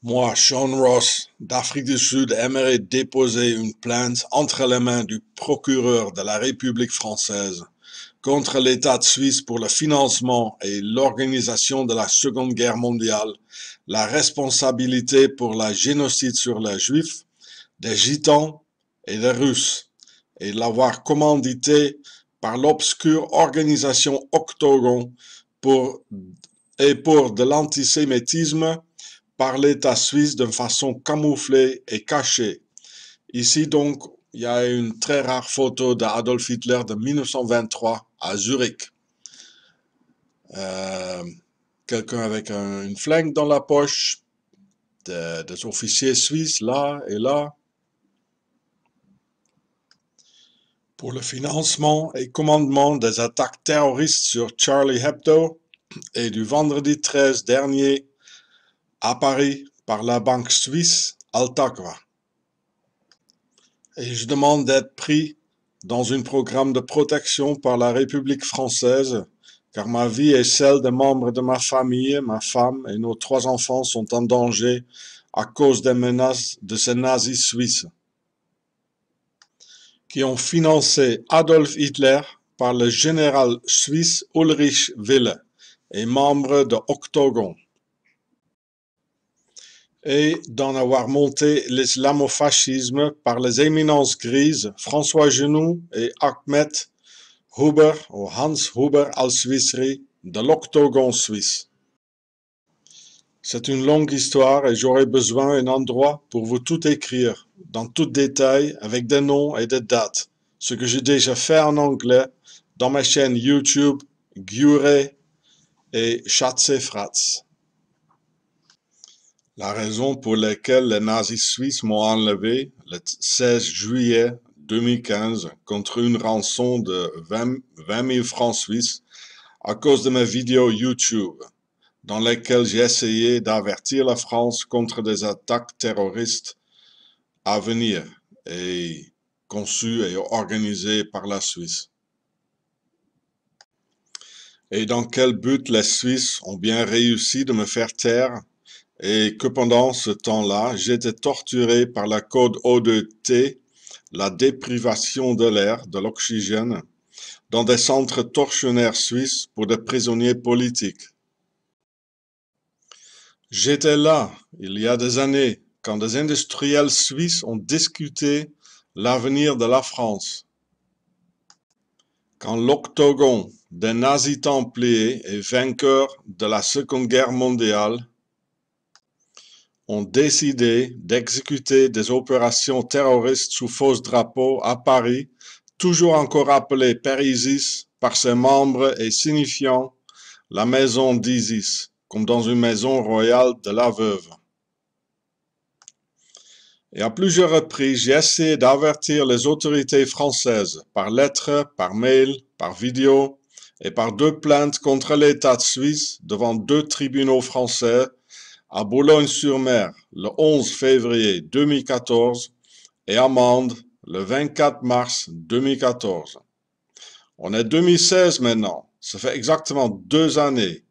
Moi, Sean Ross, d'Afrique du Sud, aimerais déposer une plainte entre les mains du procureur de la République française contre l'État de Suisse pour le financement et l'organisation de la Seconde Guerre mondiale, la responsabilité pour la génocide sur les Juifs, des Gitans et des Russes, et l'avoir commandité par l'obscure organisation Octogon pour, pour de l'antisémitisme par l'État suisse de façon camouflée et cachée. Ici donc, il y a une très rare photo d'Adolf Hitler de 1923 à Zurich. Euh, Quelqu'un avec une flingue dans la poche, des officiers suisses là et là, pour le financement et commandement des attaques terroristes sur Charlie Hebdo et du vendredi 13 dernier à Paris par la banque suisse Altaqua. Et je demande d'être pris dans un programme de protection par la République française, car ma vie et celle des membres de ma famille, ma femme et nos 3 enfants sont en danger à cause des menaces de ces nazis suisses, qui ont financé Adolf Hitler par le général suisse Ulrich Wille et membre de Octogon, et d'en avoir monté l'islamo-fascisme par les éminences grises François Genoux et Ahmed Huber ou Hans Huber al-Swissri de l'Octogon suisse. C'est une longue histoire et j'aurai besoin d'un endroit pour vous tout écrire, dans tout détail, avec des noms et des dates, ce que j'ai déjà fait en anglais dans ma chaîne YouTube Gure et Schatzefratz. La raison pour laquelle les nazis suisses m'ont enlevé le 16 juillet 2015 contre une rançon de 20 000 francs suisses à cause de mes vidéos YouTube, dans lesquelles j'ai essayé d'avertir la France contre des attaques terroristes à venir et conçues et organisées par la Suisse. Et dans quel but les Suisses ont bien réussi de me faire taire et que pendant ce temps-là, j'étais torturé par la code O2T, la déprivation de l'air, de l'oxygène, dans des centres tortionnaires suisses pour des prisonniers politiques. J'étais là, il y a des années, quand des industriels suisses ont discuté l'avenir de la France. Quand l'Octogon des nazis templiers et vainqueurs de la Seconde Guerre mondiale ont décidé d'exécuter des opérations terroristes sous faux drapeaux à Paris, toujours encore appelé Père-Isis par ses membres et signifiant la maison d'Isis, comme dans une maison royale de la veuve. Et à plusieurs reprises, j'ai essayé d'avertir les autorités françaises par lettre, par mail, par vidéo et par 2 plaintes contre l'État suisse devant 2 tribunaux français à Boulogne-sur-Mer le 11 février 2014 et à Mende le 24 mars 2014. On est 2016 maintenant, ça fait exactement 2 années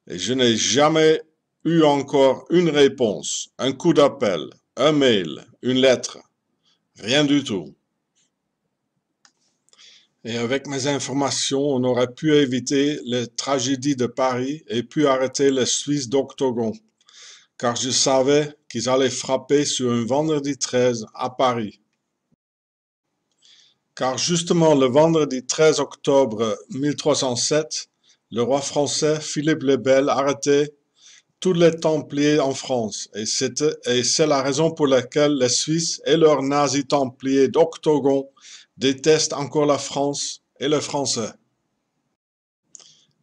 et je n'ai jamais eu encore une réponse, un coup d'appel, un mail, une lettre, rien du tout. Et avec mes informations, on aurait pu éviter les tragédies de Paris et pu arrêter les Suisses d'Octogon, car je savais qu'ils allaient frapper sur un vendredi 13 à Paris. Car justement le vendredi 13 octobre 1307, le roi français Philippe le Bel arrêtait tous les Templiers en France, et c'est la raison pour laquelle les Suisses et leurs nazis Templiers d'Octogon détestent encore la France et les Français.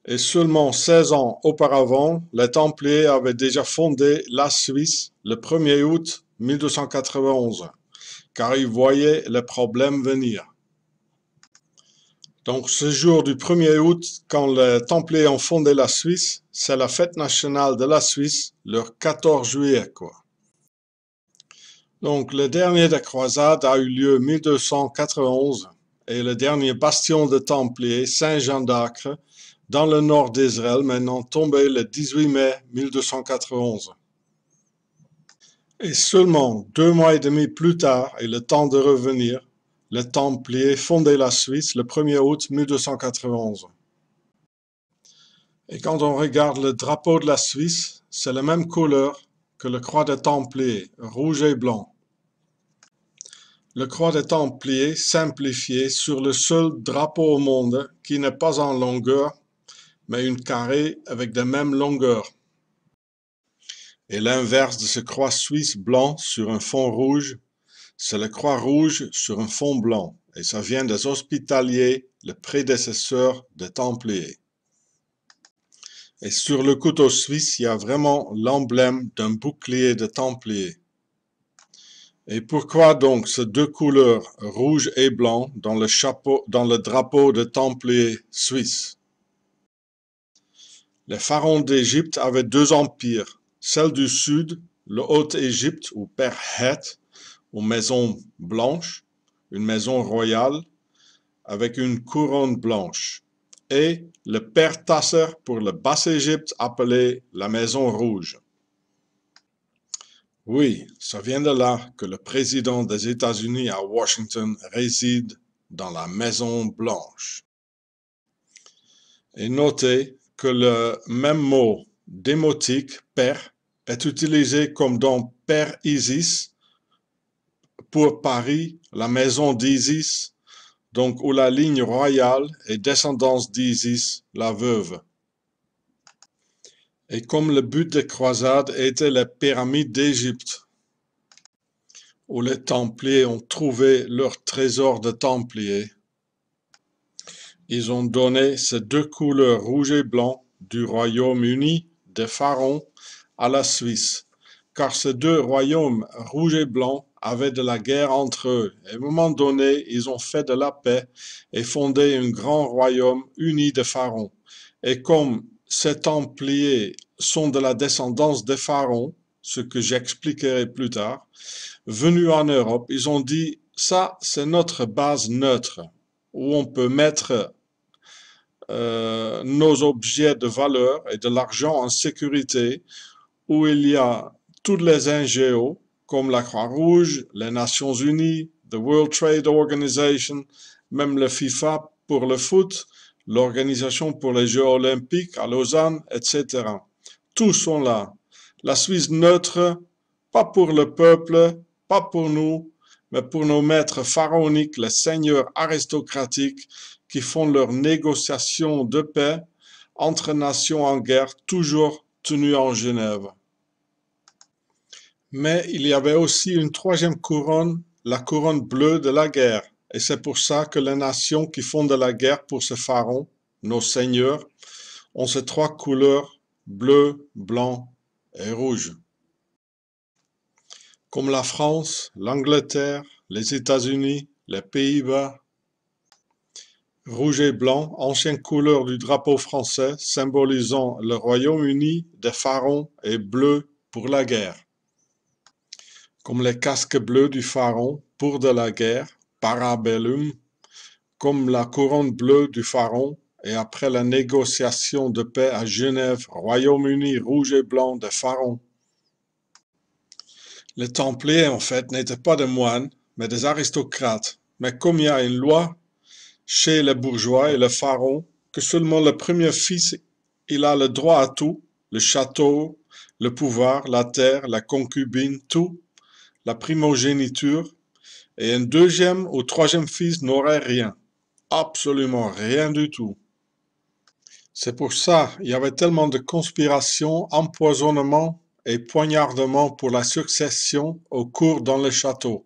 Et seulement 16 ans auparavant, les Templiers avaient déjà fondé la Suisse le 1er août 1291, car ils voyaient les problèmes venir. Donc ce jour du 1er août, quand les Templiers ont fondé la Suisse, c'est la fête nationale de la Suisse, le 14 juillet, quoi. Donc le dernier des croisades a eu lieu en 1291 et le dernier bastion de Templiers, Saint-Jean d'Acre, dans le nord d'Israël, maintenant tombé le 18 mai 1291. Et seulement 2 mois et demi plus tard, et le temps de revenir, les Templiers fondaient la Suisse le 1er août 1291. Et quand on regarde le drapeau de la Suisse, c'est la même couleur que le croix des Templiers, rouge et blanc. Le croix des Templiers simplifié sur le seul drapeau au monde qui n'est pas en longueur, mais une carrée avec la même longueur. Et l'inverse de ce croix suisse blanc sur un fond rouge, c'est la croix rouge sur un fond blanc. Et ça vient des Hospitaliers, le prédécesseur des Templiers. Et sur le couteau suisse, il y a vraiment l'emblème d'un bouclier de Templier. Et pourquoi donc ces deux couleurs, rouge et blanc, dans le drapeau de Templier suisse? Les pharaons d'Égypte avaient deux empires, celle du sud, le Haute-Égypte ou Père Het, ou maison blanche, une maison royale avec une couronne blanche, et le Père Tasser pour le Basse-Égypte appelé la maison rouge. Oui, ça vient de là que le président des États-Unis à Washington réside dans la Maison Blanche. Et notez que le même mot démotique, père, est utilisé comme dans Père Isis pour Paris, la maison d'Isis, donc où la ligne royale est descendance d'Isis, la veuve. Et comme le but des croisades était les pyramides d'Égypte, où les Templiers ont trouvé leur trésor de Templiers, ils ont donné ces deux couleurs rouge et blanc du Royaume-Uni des pharaons à la Suisse, car ces deux royaumes rouge et blanc avaient de la guerre entre eux. Et à un moment donné, ils ont fait de la paix et fondé un grand royaume uni des pharaons. Et comme ces Templiers sont de la descendance des pharaons, ce que j'expliquerai plus tard, venus en Europe, ils ont dit, ça c'est notre base neutre, où on peut mettre nos objets de valeur et de l'argent en sécurité, où il y a tous les NGO, comme la Croix-Rouge, les Nations Unies, the World Trade Organization, même le FIFA pour le foot, l'Organisation pour les Jeux Olympiques à Lausanne, etc. Tous sont là. La Suisse neutre, pas pour le peuple, pas pour nous, mais pour nos maîtres pharaoniques, les seigneurs aristocratiques qui font leurs négociations de paix entre nations en guerre, toujours tenues en Genève. Mais il y avait aussi une troisième couronne, la couronne bleue de la guerre. Et c'est pour ça que les nations qui font de la guerre pour ces pharaons, nos seigneurs, ont ces trois couleurs, bleu, blanc et rouge. Comme la France, l'Angleterre, les États-Unis, les Pays-Bas. Rouge et blanc, ancienne couleur du drapeau français, symbolisant le Royaume-Uni des pharaons, et bleu pour la guerre. Comme les casques bleus du pharaon pour de la guerre, parabellum, comme la couronne bleue du pharaon, et après la négociation de paix à Genève, Royaume-Uni rouge et blanc des pharaons. Les Templiers, en fait, n'étaient pas des moines, mais des aristocrates. Mais comme il y a une loi chez les bourgeois et les pharaons, que seulement le premier fils, il a le droit à tout, le château, le pouvoir, la terre, la concubine, tout, la primogéniture, et un deuxième ou troisième fils n'aurait rien, absolument rien du tout. C'est pour ça il y avait tellement de conspirations, empoisonnements et poignardements pour la succession au cours dans le château.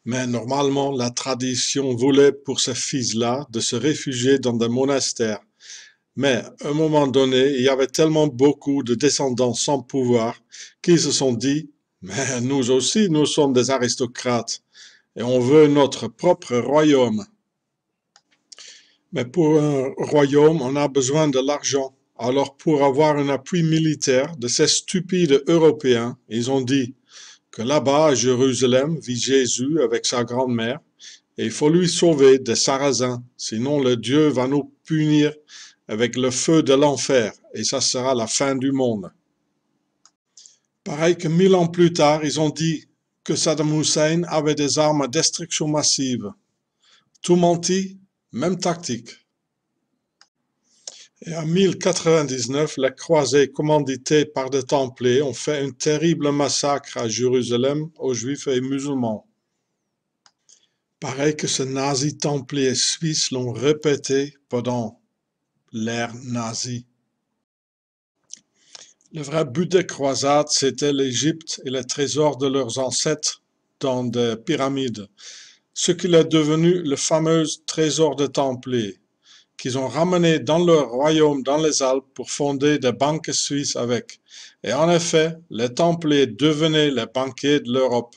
Mais normalement, la tradition voulait pour ces fils-là de se réfugier dans des monastères. Mais à un moment donné, il y avait tellement beaucoup de descendants sans pouvoir qu'ils se sont dit, mais nous aussi, nous sommes des aristocrates et on veut notre propre royaume. Mais pour un royaume, on a besoin de l'argent. Alors pour avoir un appui militaire de ces stupides Européens, ils ont dit que là-bas à Jérusalem vit Jésus avec sa grand-mère et il faut lui sauver des Sarrasins, sinon le Dieu va nous punir avec le feu de l'enfer et ça sera la fin du monde. Pareil que 1000 ans plus tard, ils ont dit que Saddam Hussein avait des armes à destruction massive. Tout menti, même tactique. Et en 1099, les croisés commandités par des Templiers ont fait un terrible massacre à Jérusalem aux Juifs et musulmans. Pareil que ces nazis templiers suisses l'ont répété pendant l'ère nazie. Le vrai but des croisades, c'était l'Égypte et les trésors de leurs ancêtres dans des pyramides, ce qu'il est devenu le fameux trésor des Templiers, qu'ils ont ramené dans leur royaume dans les Alpes pour fonder des banques suisses avec. Et en effet, les Templiers devenaient les banquiers de l'Europe.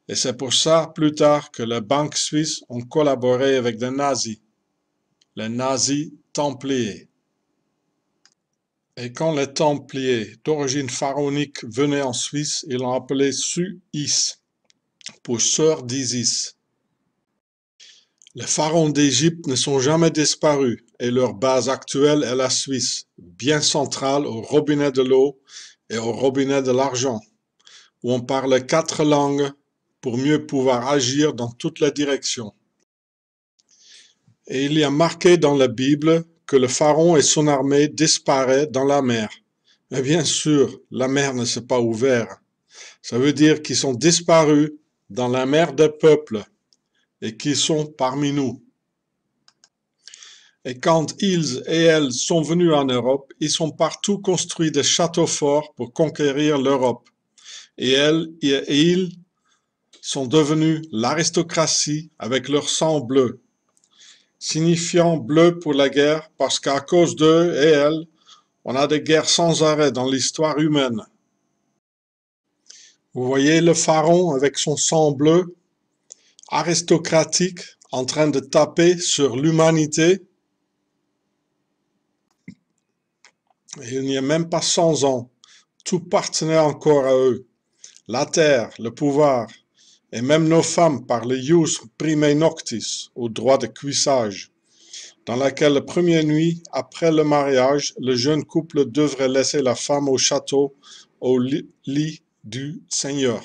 Et c'est pour ça, plus tard, que les banques suisses ont collaboré avec des nazis, les nazis templiers. Et quand les Templiers d'origine pharaonique venaient en Suisse, ils l'ont appelé Suis, pour sœur d'Isis. Les pharaons d'Égypte ne sont jamais disparus et leur base actuelle est la Suisse, bien centrale au robinet de l'eau et au robinet de l'argent, où on parle 4 langues pour mieux pouvoir agir dans toutes les directions. Et il y a marqué dans la Bible que le pharaon et son armée disparaissent dans la mer. Mais bien sûr, la mer ne s'est pas ouverte. Ça veut dire qu'ils sont disparus dans la mer des peuples et qu'ils sont parmi nous. Et quand ils et elles sont venus en Europe, ils ont partout construit des châteaux forts pour conquérir l'Europe. Et elles et ils sont devenus l'aristocratie avec leur sang bleu, signifiant bleu pour la guerre parce qu'à cause d'eux et elles, on a des guerres sans arrêt dans l'histoire humaine. Vous voyez le pharaon avec son sang bleu, aristocratique, en train de taper sur l'humanité. Il n'y a même pas 100 ans, tout partenait encore à eux. La terre, le pouvoir, et même nos femmes par le ius primae noctis, au droit de cuissage, dans laquelle la première nuit, après le mariage, le jeune couple devrait laisser la femme au château, au lit du Seigneur.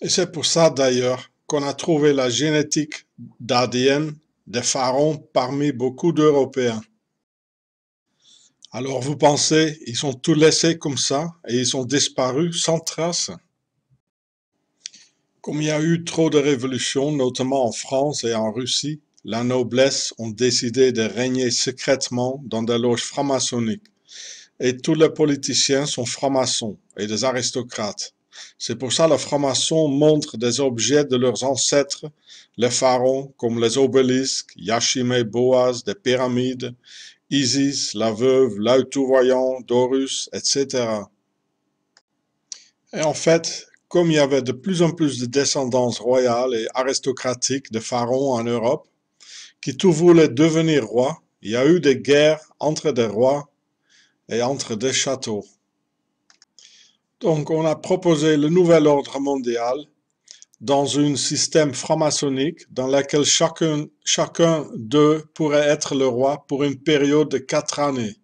Et c'est pour ça d'ailleurs qu'on a trouvé la génétique d'ADN des pharaons parmi beaucoup d'Européens. Alors vous pensez, ils sont tous laissés comme ça et ils sont disparus sans trace? Comme il y a eu trop de révolutions, notamment en France et en Russie, la noblesse ont décidé de régner secrètement dans des loges franc-maçonniques. Et tous les politiciens sont francs-maçons et des aristocrates. C'est pour ça que les francs-maçons montrent des objets de leurs ancêtres, les pharaons, comme les obélisques, Yashimé, Boaz, des pyramides, Isis, la veuve, l'œil tout-voyant, d'Horus, etc. Et en fait, comme il y avait de plus en plus de descendance royale et aristocratique de pharaons en Europe, qui tout voulaient devenir rois, il y a eu des guerres entre des rois et entre des châteaux. Donc on a proposé le nouvel ordre mondial dans un système franc-maçonnique dans lequel chacun d'eux pourrait être le roi pour une période de 4 années.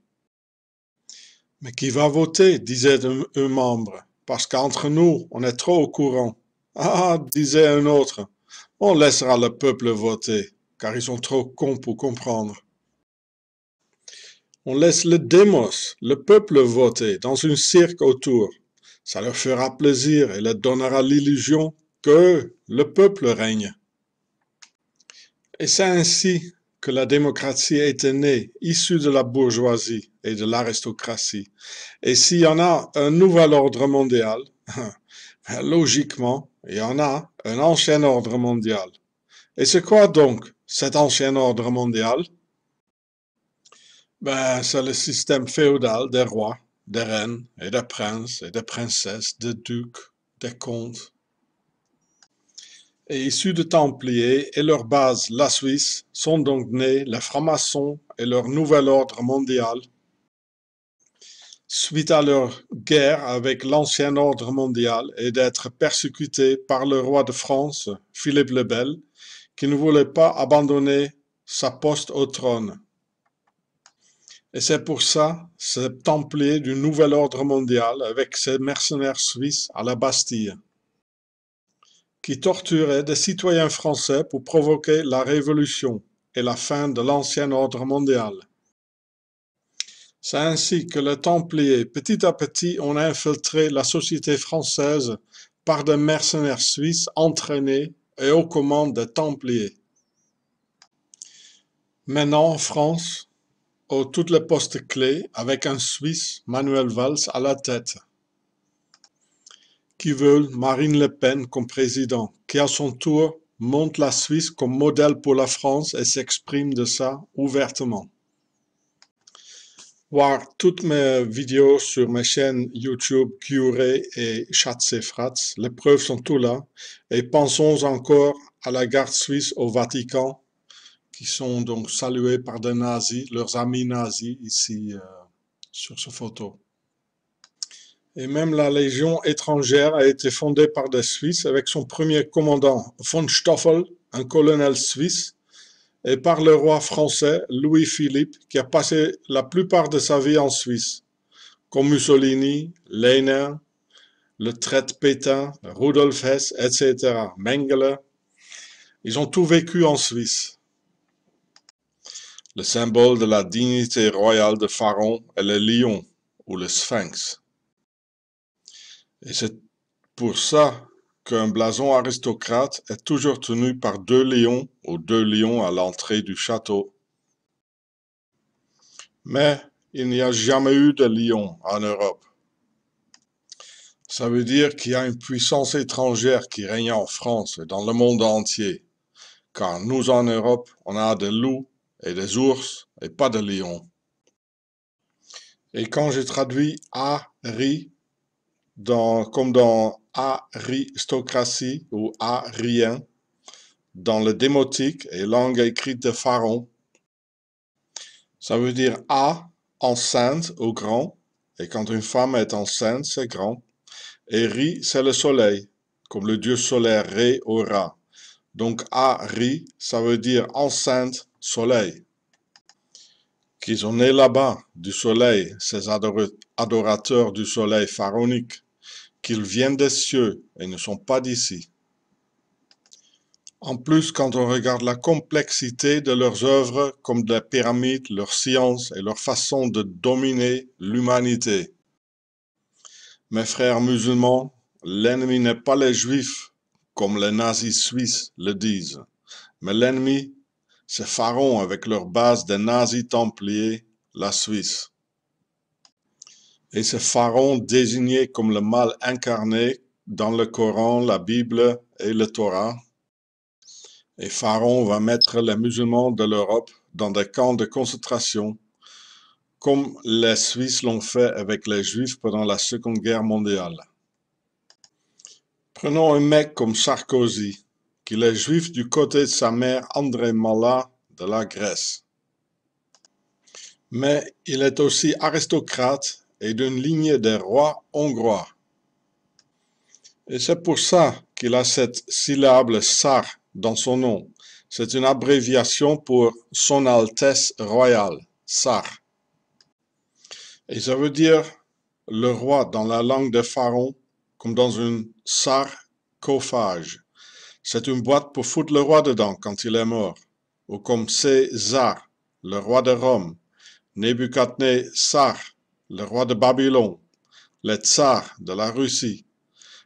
Mais qui va voter, disaient un membre, parce qu'entre nous, on est trop au courant. Ah, disait un autre, on laissera le peuple voter, car ils sont trop cons pour comprendre. On laisse le démos, le peuple voter, dans un cirque autour. Ça leur fera plaisir et leur donnera l'illusion que le peuple règne. Et c'est ainsi que la démocratie était née, issue de la bourgeoisie et de l'aristocratie. Et s'il y en a un nouvel ordre mondial, logiquement, il y en a un ancien ordre mondial. Et c'est quoi donc cet ancien ordre mondial? C'est le système féodal des rois, des reines et des princes et des princesses, des ducs, des comtes. Et issus de Templiers et leur base, la Suisse, sont donc nés les francs-maçons et leur nouvel ordre mondial. Suite à leur guerre avec l'ancien ordre mondial et d'être persécutés par le roi de France, Philippe le Bel, qui ne voulait pas abandonner sa poste au trône. Et c'est pour ça, ce templier du nouvel ordre mondial avec ses mercenaires suisses à la Bastille, qui torturaient des citoyens français pour provoquer la révolution et la fin de l'ancien ordre mondial. C'est ainsi que les Templiers, petit à petit, ont infiltré la société française par des mercenaires suisses entraînés et aux commandes des Templiers. Maintenant, en France, aux toutes les postes clés, avec un Suisse, Manuel Valls, à la tête, qui veut Marine Le Pen comme président, qui à son tour montre la Suisse comme modèle pour la France et s'exprime de ça ouvertement. Voir toutes mes vidéos sur mes chaînes YouTube Curé et Schatz, les preuves sont tout là. Et pensons encore à la garde suisse au Vatican, qui sont donc salués par des nazis, leurs amis nazis ici sur cette photo. Et même la Légion étrangère a été fondée par des Suisses avec son premier commandant von Stoffel, un colonel suisse, et par le roi français Louis-Philippe, qui a passé la plupart de sa vie en Suisse, comme Mussolini, Lenin, le traître Pétain, Rudolf Hess, etc., Mengele. Ils ont tout vécu en Suisse. Le symbole de la dignité royale de Pharaon est le lion, ou le sphinx. Et c'est pour ça qu'un blason aristocrate est toujours tenu par deux lions ou deux lions à l'entrée du château. Mais il n'y a jamais eu de lion en Europe. Ça veut dire qu'il y a une puissance étrangère qui règne en France et dans le monde entier. Car nous en Europe, on a des loups et des ours et pas de lions. Et quand je traduis Ari comme dans aristocratie ou arien, dans le démotique et langue écrite de Pharaon, ça veut dire A, enceinte ou grand, et quand une femme est enceinte, c'est grand, et Ri, c'est le soleil, comme le dieu solaire Ré ou Ra. Donc Ari, ça veut dire enceinte, soleil. Qu'ils sont nés là-bas, du soleil, ces adorateurs du soleil pharaonique, qu'ils viennent des cieux et ne sont pas d'ici. En plus, quand on regarde la complexité de leurs œuvres, comme des pyramides, leur science et leur façon de dominer l'humanité. Mes frères musulmans, l'ennemi n'est pas les juifs, comme les nazis suisses le disent, mais l'ennemi, c'est Pharaon avec leur base des nazis templiers, la Suisse. Et c'est Pharaon désigné comme le mal incarné dans le Coran, la Bible et le Torah. Et Pharaon va mettre les musulmans de l'Europe dans des camps de concentration, comme les Suisses l'ont fait avec les Juifs pendant la Seconde Guerre mondiale. Prenons un mec comme Sarkozy, qui est juif du côté de sa mère André Mallat de la Grèce. Mais il est aussi aristocrate et d'une lignée des rois hongrois. Et c'est pour ça qu'il a cette syllabe Tsar dans son nom. C'est une abréviation pour Son Altesse Royale, Tsar. Et ça veut dire le roi dans la langue de Pharaon, comme dans une sarcophage. C'est une boîte pour foutre le roi dedans quand il est mort. Ou comme César, le roi de Rome, Nebuchadnezzar, le roi de Babylone, les tsars de la Russie,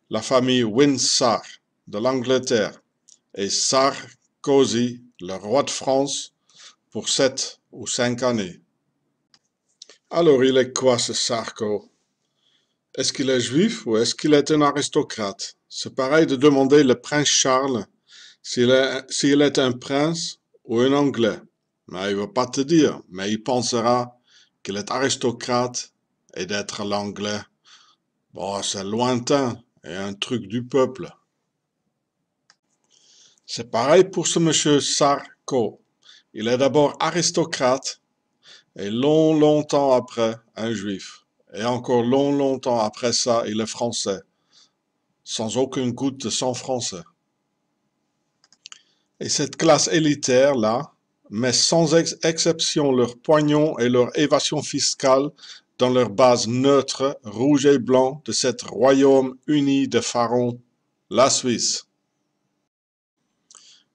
la famille Windsor de l'Angleterre et Sarkozy, le roi de France, pour 7 ou 5 années. Alors il est quoi ce Sarko? Est-ce qu'il est juif ou est-ce qu'il est un aristocrate? C'est pareil de demander le prince Charles s'il est un prince ou un anglais. Mais il ne va pas te dire, mais il pensera qu'il est aristocrate et d'être l'anglais. Bon, c'est lointain et un truc du peuple. C'est pareil pour ce monsieur Sarko. Il est d'abord aristocrate et longtemps après, un juif. Et encore longtemps après ça, il est français, sans aucune goutte de sang français. Et cette classe élitaire-là met sans exception leur pognon et leur évasion fiscale dans leur base neutre, rouge et blanc de cet royaume uni de pharaons, la Suisse.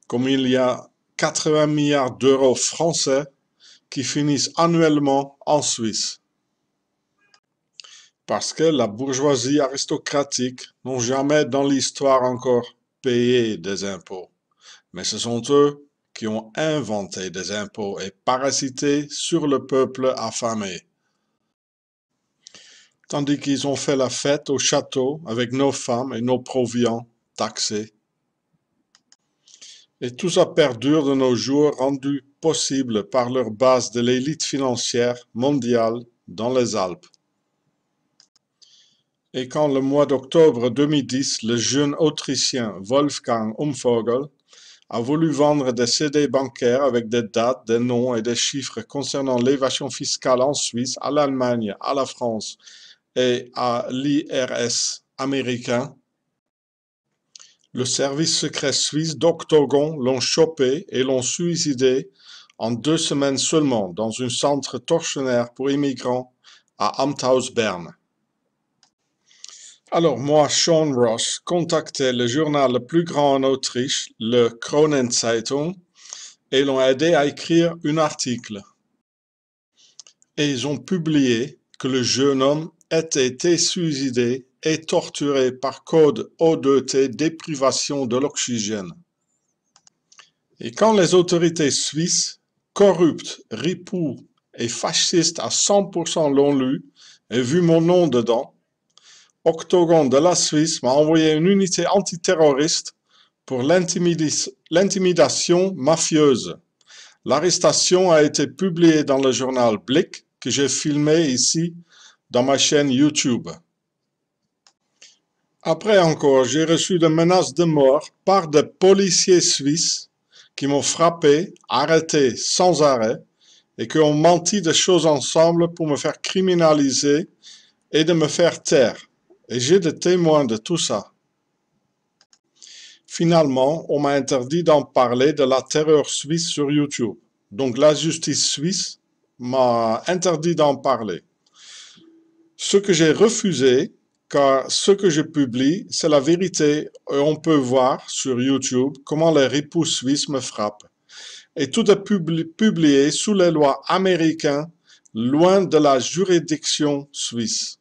Comme il y a 80 milliards d'euros français qui finissent annuellement en Suisse. Parce que la bourgeoisie aristocratique n'ont jamais dans l'histoire encore payé des impôts. Mais ce sont eux qui ont inventé des impôts et parasité sur le peuple affamé. Tandis qu'ils ont fait la fête au château avec nos femmes et nos proviants taxés. Et tout ça perdure de nos jours, rendu possible par leur base de l'élite financière mondiale dans les Alpes. Et quand le mois d'octobre 2010, le jeune Autrichien Wolfgang Umvogel a voulu vendre des CD bancaires avec des dates, des noms et des chiffres concernant l'évasion fiscale en Suisse, à l'Allemagne, à la France et à l'IRS américain, le service secret suisse d'Octogon l'ont chopé et l'ont suicidé en 2 semaines seulement dans un centre tortionnaire pour immigrants à Amthaus, Berne. Alors moi, Sean Ross, contactais le journal le plus grand en Autriche, le Kronenzeitung, et l'ont aidé à écrire un article. Et ils ont publié que le jeune homme était été suicidé et torturé par code O2T, déprivation de l'oxygène. Et quand les autorités suisses, corruptes, ripoux et fascistes à 100% l'ont lu et vu mon nom dedans, Octogon de la Suisse m'a envoyé une unité antiterroriste pour l'intimidation mafieuse. L'arrestation a été publiée dans le journal Blick que j'ai filmé ici dans ma chaîne YouTube. Après encore, j'ai reçu des menaces de mort par des policiers suisses qui m'ont frappé, arrêté sans arrêt et qui ont menti de choses ensemble pour me faire criminaliser et de me faire taire. Et j'ai des témoins de tout ça. Finalement, on m'a interdit d'en parler de la terreur suisse sur YouTube. Donc la justice suisse m'a interdit d'en parler. Ce que j'ai refusé, car ce que je publie, c'est la vérité et on peut voir sur YouTube comment les ripoux suisses me frappent. Et tout est publié sous les lois américaines, loin de la juridiction suisse.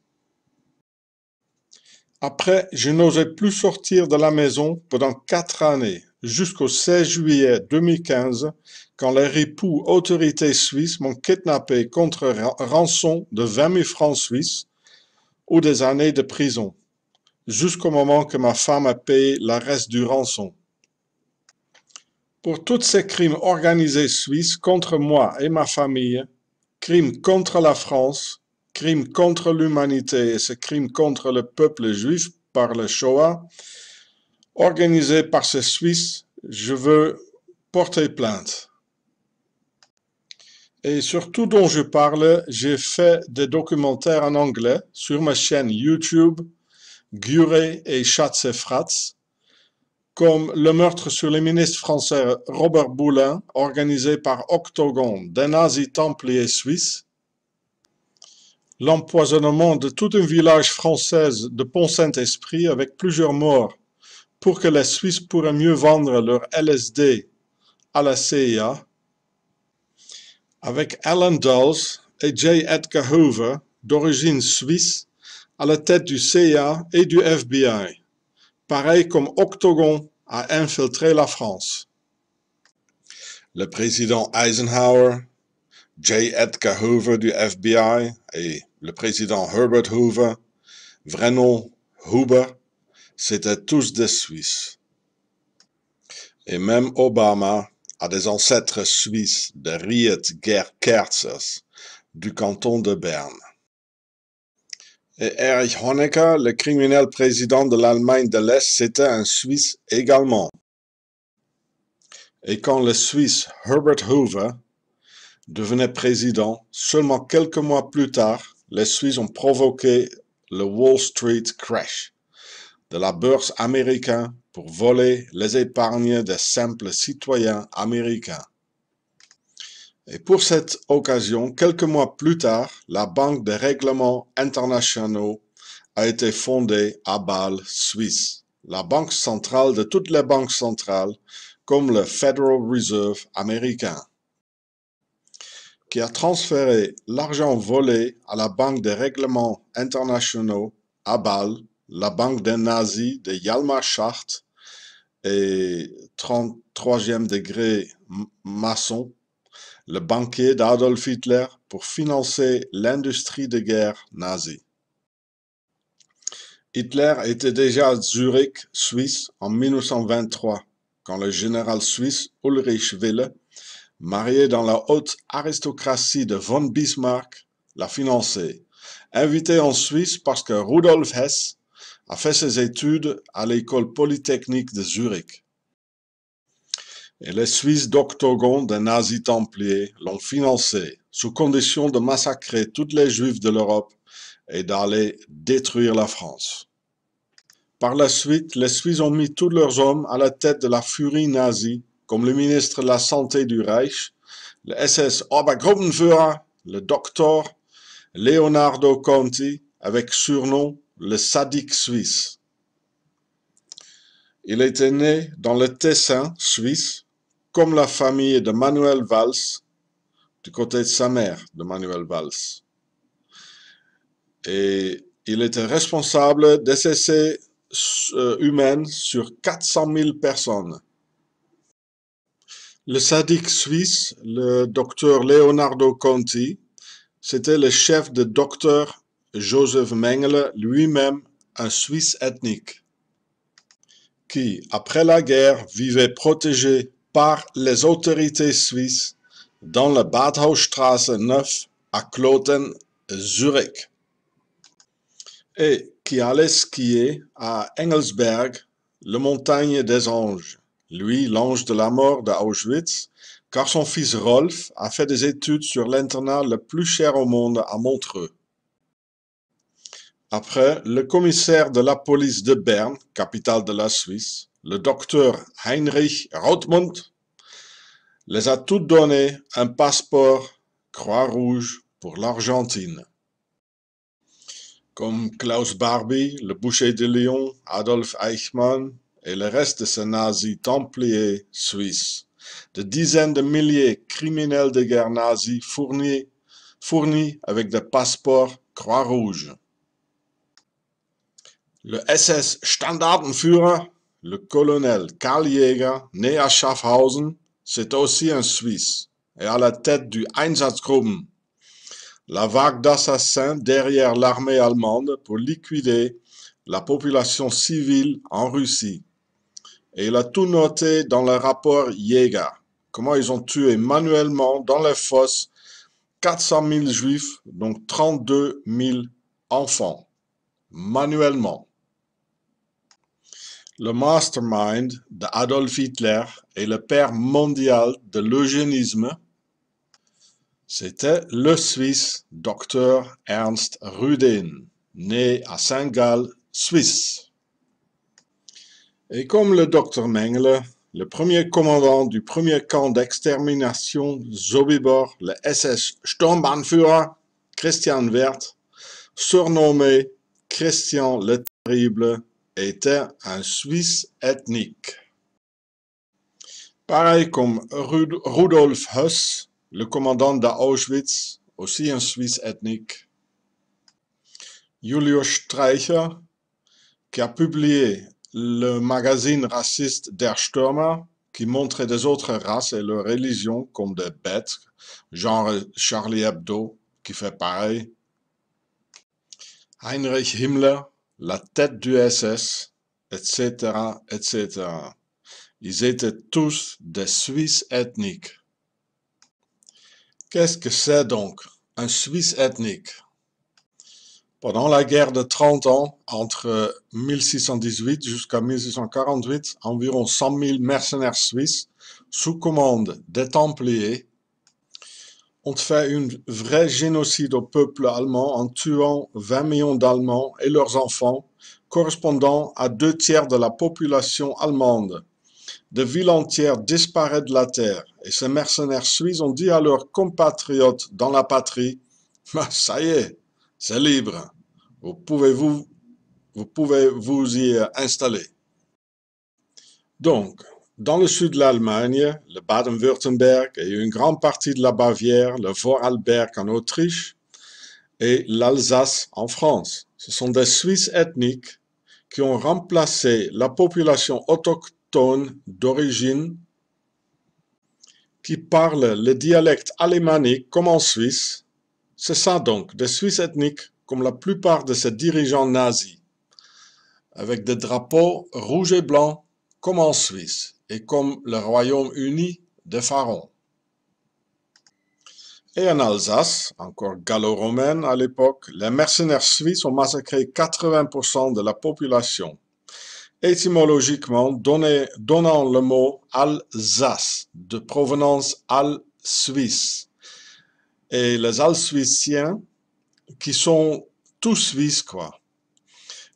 Après, je n'osais plus sortir de la maison pendant 4 années, jusqu'au 16 juillet 2015, quand les ripoux autorités suisses m'ont kidnappé contre rançon de 20 000 francs suisses ou des années de prison, jusqu'au moment que ma femme a payé le reste du rançon. Pour tous ces crimes organisés suisses contre moi et ma famille, crimes contre la France, crimes contre l'humanité et ce crime contre le peuple juif par le Shoah, organisé par ces Suisses, je veux porter plainte. Et sur tout dont je parle, j'ai fait des documentaires en anglais sur ma chaîne YouTube, Guré et Schatz et Fratz, comme le meurtre sur le ministre français Robert Boulin, organisé par Octogon, des nazis templiers suisses, l'empoisonnement de tout un village français de Pont-Saint-Esprit avec plusieurs morts pour que les Suisses pourraient mieux vendre leur LSD à la CIA, avec Alan Dulles et J. Edgar Hoover, d'origine suisse, à la tête du CIA et du FBI, pareil comme Octogon a infiltré la France. Le président Eisenhower, J. Edgar Hoover du FBI et le président Herbert Hoover, vrai nom Huber, c'étaient tous des Suisses. Et même Obama a des ancêtres suisses de Riet Kerzers, du canton de Berne. Et Erich Honecker, le criminel président de l'Allemagne de l'Est, c'était un Suisse également. Et quand le Suisse Herbert Hoover devenait président, seulement quelques mois plus tard, les Suisses ont provoqué le Wall Street Crash de la bourse américaine pour voler les épargnes des simples citoyens américains. Et pour cette occasion, quelques mois plus tard, la Banque des règlements internationaux a été fondée à Bâle, Suisse, la banque centrale de toutes les banques centrales, comme le Federal Reserve américain, qui a transféré l'argent volé à la Banque des règlements internationaux à Bâle, la banque des nazis de Hjalmar Schacht et 33e degré maçon, le banquier d'Adolf Hitler, pour financer l'industrie de guerre nazie. Hitler était déjà à Zurich, Suisse, en 1923, quand le général suisse Ulrich Wille, marié dans la haute aristocratie de von Bismarck, l'a financé. Invité en Suisse parce que Rudolf Hess a fait ses études à l'école polytechnique de Zurich. Et les Suisses d'Octogone des nazis templiers l'ont financé, sous condition de massacrer tous les Juifs de l'Europe et d'aller détruire la France. Par la suite, les Suisses ont mis tous leurs hommes à la tête de la furie nazie, comme le ministre de la Santé du Reich, le SS Obergruppenführer, le docteur Leonardo Conti, avec surnom le sadique suisse. Il était né dans le Tessin suisse, comme la famille de Manuel Valls, du côté de sa mère, de Manuel Valls. Et il était responsable des essais humains sur 400 000 personnes. Le sadique suisse, le docteur Leonardo Conti, c'était le chef de docteur Joseph Mengele, lui-même un Suisse ethnique, qui, après la guerre, vivait protégé par les autorités suisses dans la Badhausstraße 9 à Kloten, Zurich, et qui allait skier à Engelsberg, la montagne des anges, lui l'ange de la mort d'Auschwitz, car son fils Rolf a fait des études sur l'internat le plus cher au monde à Montreux. Après, le commissaire de la police de Berne, capitale de la Suisse, le docteur Heinrich Rothmund, les a toutes donné un passeport Croix-Rouge pour l'Argentine. Comme Klaus Barbie, le boucher de Lyon, Adolf Eichmann et le reste de ces nazis templiers suisses. De dizaines de milliers de criminels de guerre nazis fournis avec des passeports Croix-Rouge. Le SS Standartenführer, le colonel Karl Jäger, né à Schaffhausen, c'est aussi un Suisse et à la tête du Einsatzgruppen, la vague d'assassins derrière l'armée allemande pour liquider la population civile en Russie. Et il a tout noté dans le rapport Jäger, comment ils ont tué manuellement dans les fosses 400 000 juifs, donc 32 000 enfants, manuellement. Le mastermind d'Adolf Hitler et le père mondial de l'eugénisme, c'était le Suisse Dr Ernst Rudin, né à Saint-Gall, Suisse. Et comme le Dr Mengele, le premier commandant du premier camp d'extermination Sobibor, le SS Sturmbannführer Christian Wert, surnommé Christian le Terrible, était un Suisse ethnique. Pareil comme Rudolf Höss, le commandant d'Auschwitz, aussi un Suisse ethnique. Julius Streicher, qui a publié le magazine raciste Der Stürmer, qui montrait des autres races et leurs religions comme des bêtes, genre Charlie Hebdo, qui fait pareil. Heinrich Himmler, la tête du SS, etc., etc. Ils étaient tous des Suisses ethniques. Qu'est-ce que c'est donc, un Suisse ethnique? Pendant la guerre de 30 ans, entre 1618 jusqu'à 1648, environ 100 000 mercenaires suisses, sous commande des Templiers, ont fait un vrai génocide au peuple allemand en tuant 20 millions d'Allemands et leurs enfants, correspondant à 2 tiers de la population allemande. de villes entières disparaissent de la terre, et ces mercenaires suisses ont dit à leurs compatriotes dans la patrie, bah, ça y est, c'est libre, vous pouvez vous, vous pouvez vous y installer. Donc, dans le sud de l'Allemagne, le Baden-Württemberg et une grande partie de la Bavière, le Vorarlberg en Autriche et l'Alsace en France, ce sont des Suisses ethniques qui ont remplacé la population autochtone d'origine qui parle le dialecte alémanique comme en Suisse. C'est ça donc, des Suisses ethniques comme la plupart de ces dirigeants nazis, avec des drapeaux rouges et blancs comme en Suisse et comme le Royaume-Uni de Pharaon. Et en Alsace, encore gallo-romaine à l'époque, les mercenaires suisses ont massacré 80% de la population, étymologiquement donnant le mot Alsace, de provenance al-suisse. Et les Alsuiciens, qui sont tous suisses, quoi,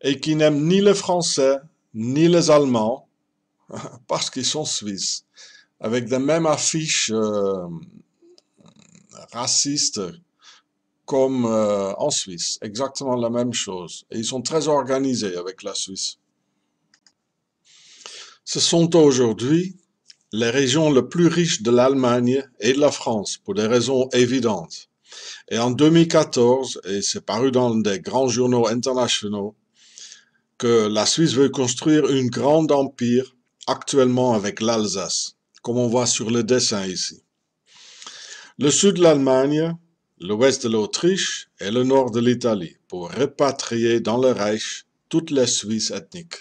et qui n'aiment ni les Français, ni les Allemands, parce qu'ils sont suisses, avec des mêmes affiches racistes comme en Suisse, exactement la même chose. Et ils sont très organisés avec la Suisse. Ce sont aujourd'hui les régions les plus riches de l'Allemagne et de la France, pour des raisons évidentes. Et en 2014, et c'est paru dans des grands journaux internationaux, que la Suisse veut construire un grand empire actuellement avec l'Alsace, comme on voit sur le dessin ici. Le sud de l'Allemagne, l'ouest de l'Autriche et le nord de l'Italie, pour répatrier dans le Reich toutes les Suisses ethniques.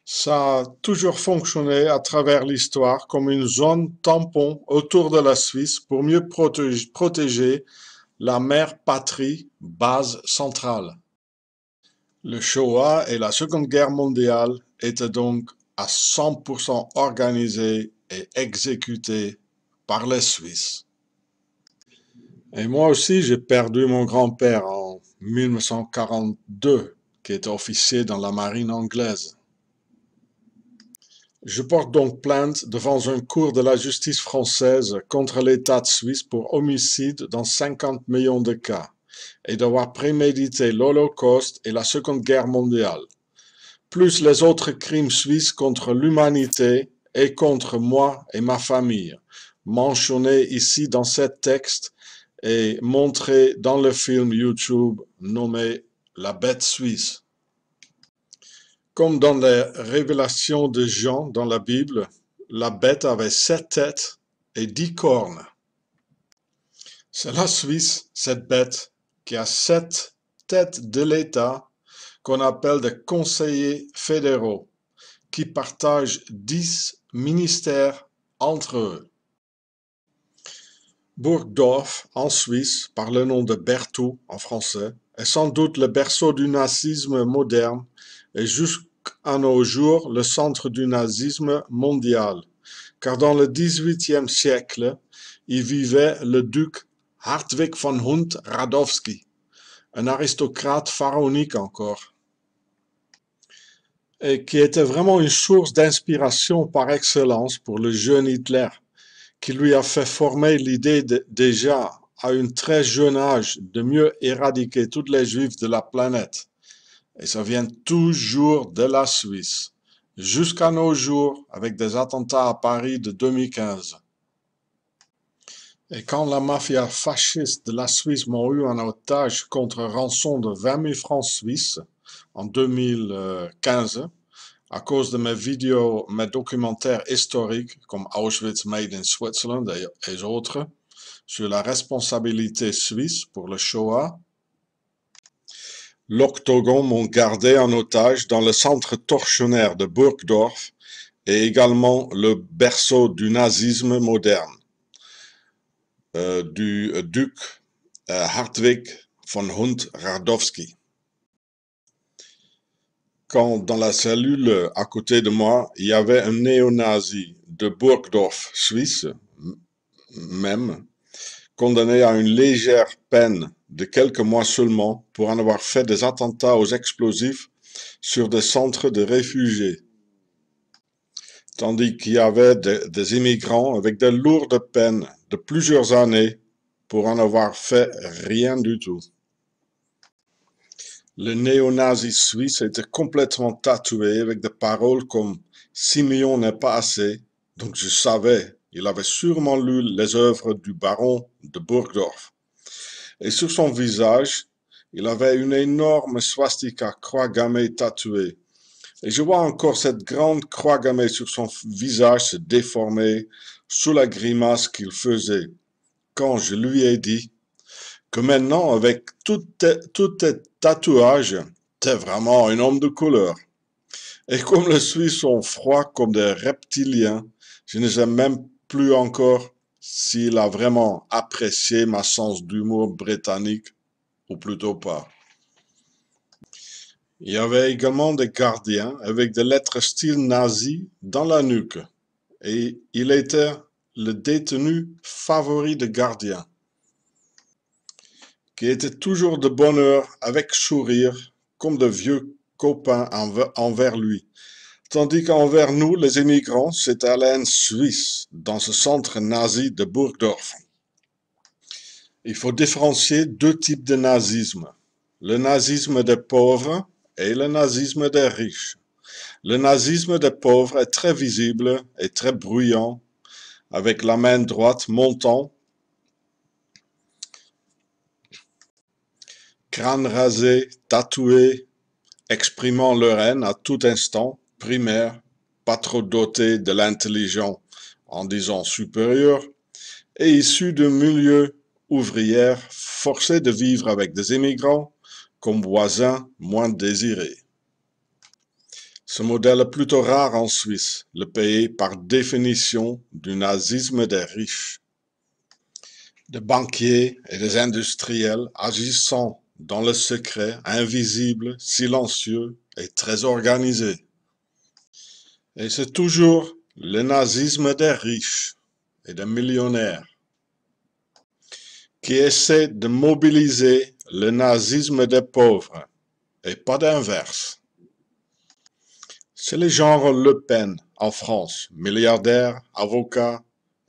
Ça a toujours fonctionné à travers l'histoire comme une zone tampon autour de la Suisse pour mieux protéger la mère patrie, base centrale. Le Shoah et la Seconde Guerre mondiale étaient donc à 100% organisés et exécutés par les Suisses. Et moi aussi, j'ai perdu mon grand-père en 1942, qui était officier dans la marine anglaise. Je porte donc plainte devant un cour de la justice française contre l'État de Suisse pour homicide dans 50 millions de cas et d'avoir prémédité l'Holocauste et la Seconde Guerre mondiale, plus les autres crimes suisses contre l'humanité et contre moi et ma famille, mentionnés ici dans ce texte et montrés dans le film YouTube nommé La Bête Suisse. Comme dans les révélations de Jean dans la Bible, la bête avait 7 têtes et 10 cornes. C'est la Suisse, cette bête, qui a 7 têtes de l'État qu'on appelle des conseillers fédéraux, qui partagent 10 ministères entre eux. Burgdorf, en Suisse, par le nom de Berthoud en français, est sans doute le berceau du nazisme moderne et jusqu'à nos jours le centre du nazisme mondial, car dans le XVIIIe siècle y vivait le duc Hartwig von Hund-Radowski, un aristocrate pharaonique encore, et qui était vraiment une source d'inspiration par excellence pour le jeune Hitler, qui lui a fait former l'idée déjà à un très jeune âge de mieux éradiquer toutes les juifs de la planète. Et ça vient toujours de la Suisse, jusqu'à nos jours avec des attentats à Paris de 2015. Et quand la mafia fasciste de la Suisse m'a eu en otage contre rançon de 20 000 francs suisses en 2015, à cause de mes vidéos, mes documentaires historiques comme Auschwitz Made in Switzerland et autres, sur la responsabilité suisse pour le Shoah, l'Octogone m'ont gardé en otage dans le centre tortionnaire de Burgdorf et également le berceau du nazisme moderne, du duc Hartwig von Hund-Radowski. Quand dans la cellule à côté de moi, il y avait un néo-nazi de Burgdorf, Suisse, même, condamné à une légère peine de quelques mois seulement pour en avoir fait des attentats aux explosifs sur des centres de réfugiés. tandis qu'il y avait des immigrants avec de lourdes peines de plusieurs années pour en avoir fait rien du tout. Le néo-nazi suisse était complètement tatoué avec des paroles comme « 6 millions n'est pas assez », donc je savais, il avait sûrement lu les œuvres du baron de Burgdorf. Et sur son visage, il avait une énorme swastika croix gammée tatouée. Et je vois encore cette grande croix gammée sur son visage se déformer sous la grimace qu'il faisait quand je lui ai dit que maintenant, avec tous tes tatouages, t'es vraiment un homme de couleur. Et comme les Suisses sont froids comme des reptiliens, je ne sais même plus encore s'il a vraiment apprécié ma sens d'humour britannique, ou plutôt pas. Il y avait également des gardiens avec des lettres style nazi dans la nuque, et il était le détenu favori des gardiens, qui était toujours de bonne heure avec sourire, comme de vieux copains envers lui. Tandis qu'envers nous, les immigrants, c'était la haine suisse, dans ce centre nazi de Burgdorf. Il faut différencier deux types de nazisme. Le nazisme des pauvres et le nazisme des riches. Le nazisme des pauvres est très visible et très bruyant, avec la main droite montant, crâne rasé, tatoué, exprimant leur haine à tout instant, primaire, pas trop doté de l'intelligence en disant supérieur, et issu d'un milieu ouvrier forcé de vivre avec des immigrants comme voisins moins désirés. Ce modèle est plutôt rare en Suisse, le pays par définition du nazisme des riches. Des banquiers et des industriels agissant dans le secret, invisible, silencieux et très organisé. Et c'est toujours le nazisme des riches et des millionnaires qui essaie de mobiliser le nazisme des pauvres, et pas d'inverse. C'est le genre Le Pen en France, milliardaire, avocat,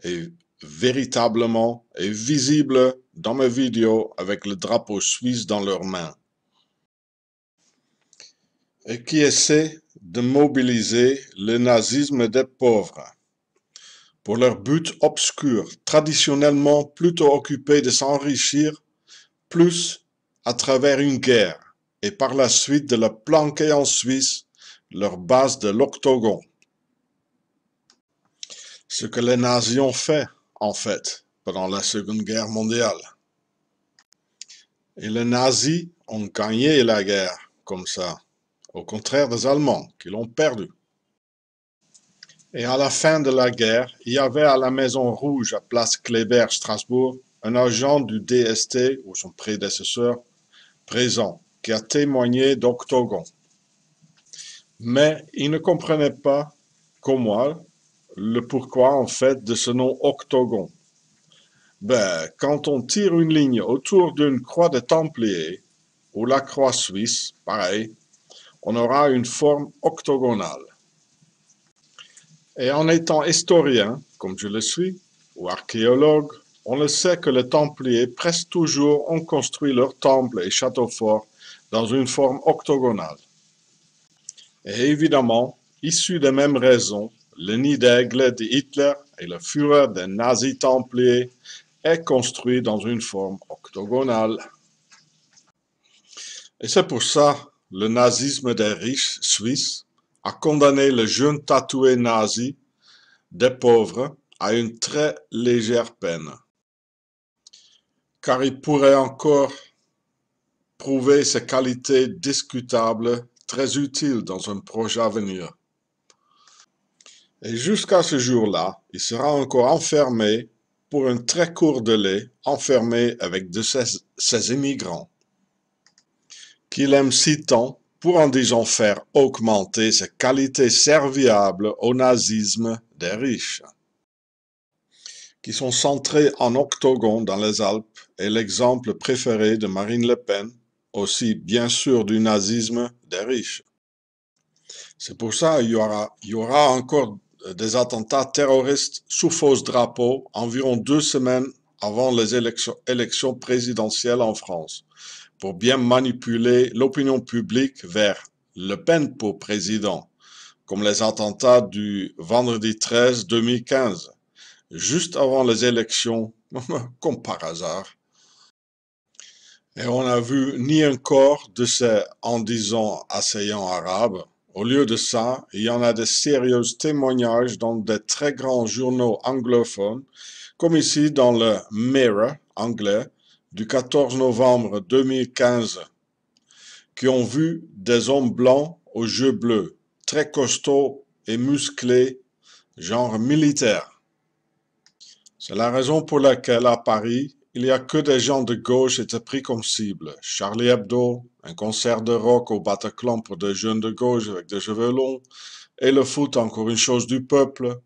et véritablement et visible dans mes vidéos avec le drapeau suisse dans leurs mains. Et qui essaie de mobiliser le nazisme des pauvres pour leur but obscur, traditionnellement plutôt occupé de s'enrichir plus à travers une guerre, et par la suite de la planquer en Suisse, leur base de l'octogon. Ce que les nazis ont fait, en fait, pendant la Seconde Guerre mondiale. Et les nazis ont gagné la guerre, comme ça, au contraire des Allemands, qui l'ont perdue. Et à la fin de la guerre, il y avait à la Maison Rouge, à Place Kléber, Strasbourg, un agent du DST, ou son prédécesseur, présent, qui a témoigné d'Octogon. Mais il ne comprenait pas, comme moi, le pourquoi en fait de ce nom Octogon. Ben, quand on tire une ligne autour d'une croix de Templiers, ou la croix suisse, pareil, on aura une forme octogonale. Et en étant historien, comme je le suis, ou archéologue, on le sait que les Templiers presque toujours ont construit leurs temples et châteaux forts dans une forme octogonale. Et évidemment, issu des mêmes raisons, le nid d'aigle de Hitler et la fureur des nazis templiers est construit dans une forme octogonale. Et c'est pour ça le nazisme des riches suisses a condamné le jeune tatoué nazi des pauvres à une très légère peine, car il pourrait encore prouver ses qualités discutables très utiles dans un projet à venir. Et jusqu'à ce jour-là, il sera encore enfermé pour un très court délai, enfermé avec de ses immigrants, qu'il aime si tant pour en disant faire augmenter ses qualités serviables au nazisme des riches, qui sont centrés en octogon dans les Alpes, et l'exemple préféré de Marine Le Pen, aussi bien sûr du nazisme des riches. C'est pour ça qu'il y aura encore des attentats terroristes sous faux drapeau environ 2 semaines avant les élections présidentielles en France, pour bien manipuler l'opinion publique vers Le Pen pour président, comme les attentats du vendredi 13 2015, juste avant les élections, comme par hasard. Et on n'a vu ni un corps de ces en-disant assaillants arabes. Au lieu de ça, il y en a de sérieux témoignages dans des très grands journaux anglophones, comme ici dans le Mirror anglais du 14 novembre 2015, qui ont vu des hommes blancs aux yeux bleus, très costauds et musclés, genre militaire. C'est la raison pour laquelle à Paris, il n'y a que des gens de gauche étaient pris comme cible. Charlie Hebdo, un concert de rock au Bataclan pour des jeunes de gauche avec des cheveux longs, et le foot encore une chose du peuple.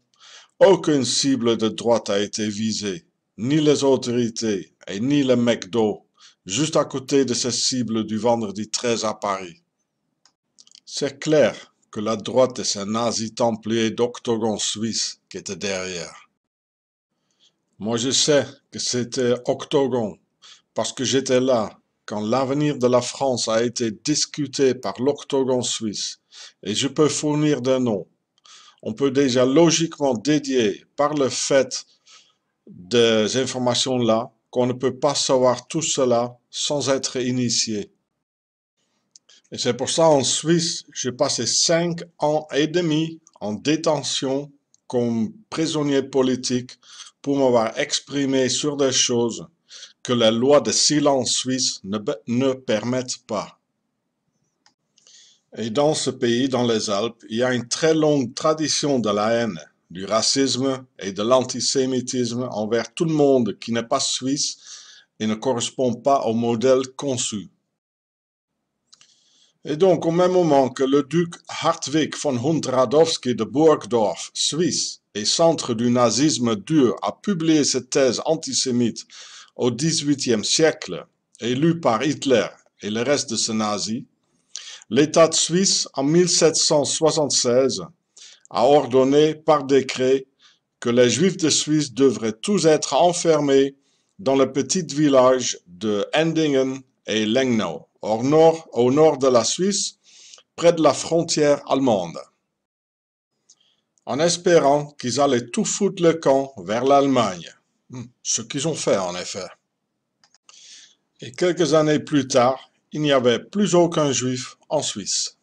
Aucune cible de droite a été visée, ni les autorités et ni le McDo, juste à côté de ces cibles du vendredi 13 à Paris. C'est clair que la droite et ses nazis templiers d'Octogon suisse qui étaient derrière. Moi je sais que c'était Octogon, parce que j'étais là quand l'avenir de la France a été discuté par l'Octogon suisse, et je peux fournir des noms. On peut déjà logiquement dédier par le fait des informations là qu'on ne peut pas savoir tout cela sans être initié. Et c'est pour ça en Suisse, j'ai passé 5 ans et demi en détention comme prisonnier politique pour m'avoir exprimé sur des choses que la loi de silence suisse ne permettent pas. Et dans ce pays, dans les Alpes, il y a une très longue tradition de la haine, du racisme et de l'antisémitisme envers tout le monde qui n'est pas suisse et ne correspond pas au modèle conçu. Et donc, au même moment que le duc Hartwig von Hund-Radowski de Burgdorf, Suisse, et centre du nazisme dur, a publié cette thèse antisémite au XVIIIe siècle, et lue par Hitler et le reste de ces nazis, l'État de Suisse, en 1776, a ordonné par décret que les Juifs de Suisse devraient tous être enfermés dans le petit village de Endingen et Lengnau, au nord de la Suisse, près de la frontière allemande, en espérant qu'ils allaient tout foutre le camp vers l'Allemagne. Ce qu'ils ont fait en effet. Et quelques années plus tard, il n'y avait plus aucun juif en Suisse.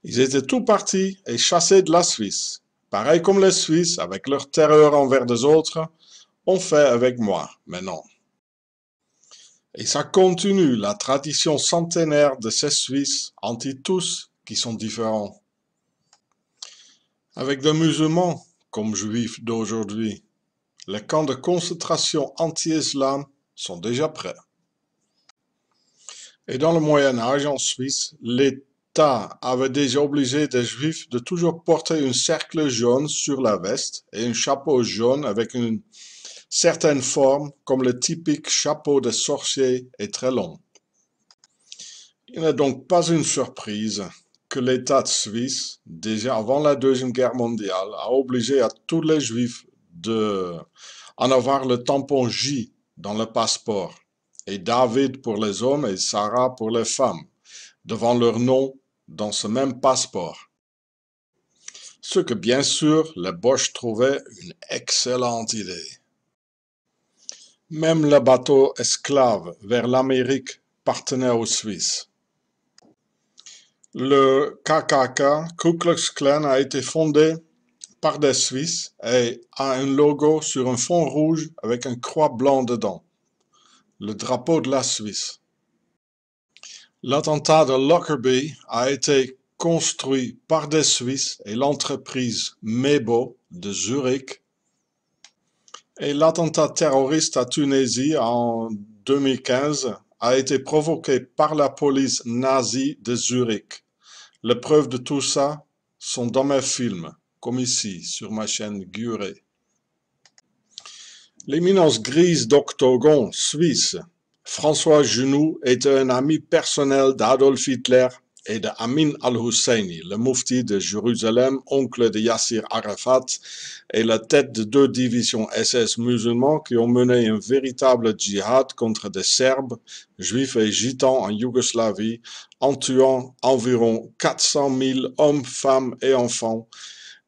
Ils étaient tous partis et chassés de la Suisse. Pareil comme les Suisses, avec leur terreur envers les autres, ont fait avec moi, mais non. Et ça continue la tradition centenaire de ces Suisses anti-tous qui sont différents. Avec des musulmans comme juifs d'aujourd'hui, les camps de concentration anti-islam sont déjà prêts. Et dans le Moyen-Âge en Suisse, l'État avait déjà obligé des Juifs de toujours porter un cercle jaune sur la veste et un chapeau jaune avec une certaine forme, comme le typique chapeau de sorcier est très long. Il n'est donc pas une surprise que l'État suisse, déjà avant la Deuxième Guerre mondiale, a obligé à tous les Juifs d'en avoir le tampon J dans le passeport, et David pour les hommes et Sarah pour les femmes, devant leur nom dans ce même passeport. Ce que bien sûr les Boches trouvaient une excellente idée. Même le bateau esclave vers l'Amérique partenait aux Suisses. Le KKK, Ku Klux Klan, a été fondé par des Suisses et a un logo sur un fond rouge avec une croix blanc dedans, le drapeau de la Suisse. L'attentat de Lockerbie a été construit par des Suisses et l'entreprise Mebo de Zurich. Et l'attentat terroriste à Tunisie en 2015 a été provoqué par la police nazie de Zurich. Les preuves de tout ça sont dans mes films, comme ici sur ma chaîne Guré. L'éminence grise d'Octogon suisse, François Genoux, était un ami personnel d'Adolf Hitler et de Amin al-Husseini, le mufti de Jérusalem, oncle de Yassir Arafat, et la tête de 2 divisions SS musulmans qui ont mené un véritable djihad contre des Serbes, Juifs et Gitans en Yougoslavie, en tuant environ 400 000 hommes, femmes et enfants,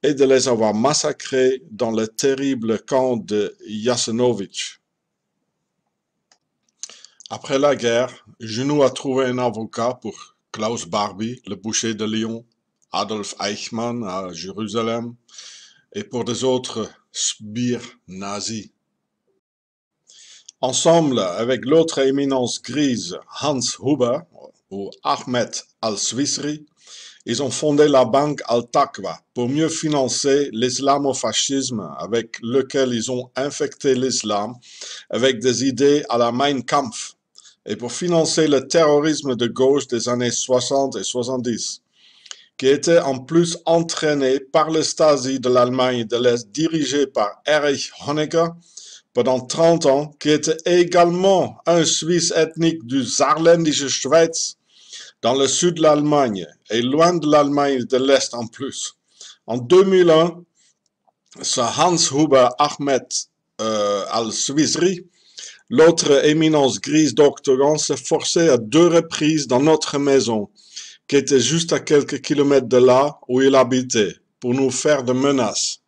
et de les avoir massacrés dans le terrible camp de Jasenovac. Après la guerre, Junot a trouvé un avocat pour Klaus Barbie, le boucher de Lyon, Adolf Eichmann à Jérusalem, et pour des autres sbires nazis. Ensemble avec l'autre éminence grise, Hans Huber, ou Ahmed al-Swissri, ils ont fondé la banque Al-Taqwa pour mieux financer l'islamo-fascisme avec lequel ils ont infecté l'islam avec des idées à la Mein Kampf et pour financer le terrorisme de gauche des années 60 et 70, qui était en plus entraîné par le Stasi de l'Allemagne de l'Est dirigé par Erich Honecker pendant 30 ans, qui était également un Suisse ethnique du Saarländische Schweiz, dans le sud de l'Allemagne, et loin de l'Allemagne de l'Est en plus. En 2001, ce Hans Huber Ahmed al-Swissri, l'autre éminence grise d'Octogon, s'est forcé à 2 reprises dans notre maison, qui était juste à quelques kilomètres de là où il habitait, pour nous faire de menaces.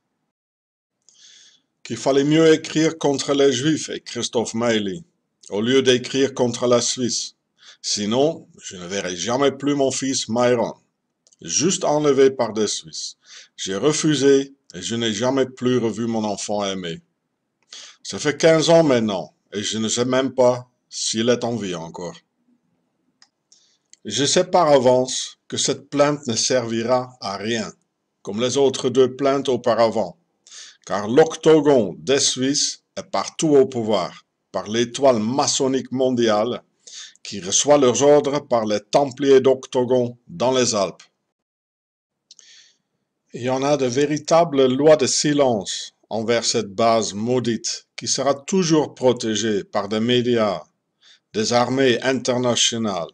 Qu'il fallait mieux écrire contre les Juifs, et Christophe Meili, au lieu d'écrire contre la Suisse. Sinon, je ne verrai jamais plus mon fils Myron, juste enlevé par des Suisses. J'ai refusé et je n'ai jamais plus revu mon enfant aimé. Ça fait 15 ans maintenant et je ne sais même pas s'il est en vie encore. Je sais par avance que cette plainte ne servira à rien, comme les autres 2 plaintes auparavant, car l'octogon des Suisses est partout au pouvoir, par l'étoile maçonnique mondiale, qui reçoit leurs ordres par les Templiers d'Octogon dans les Alpes. Il y en a de véritables lois de silence envers cette base maudite qui sera toujours protégée par des médias, des armées internationales,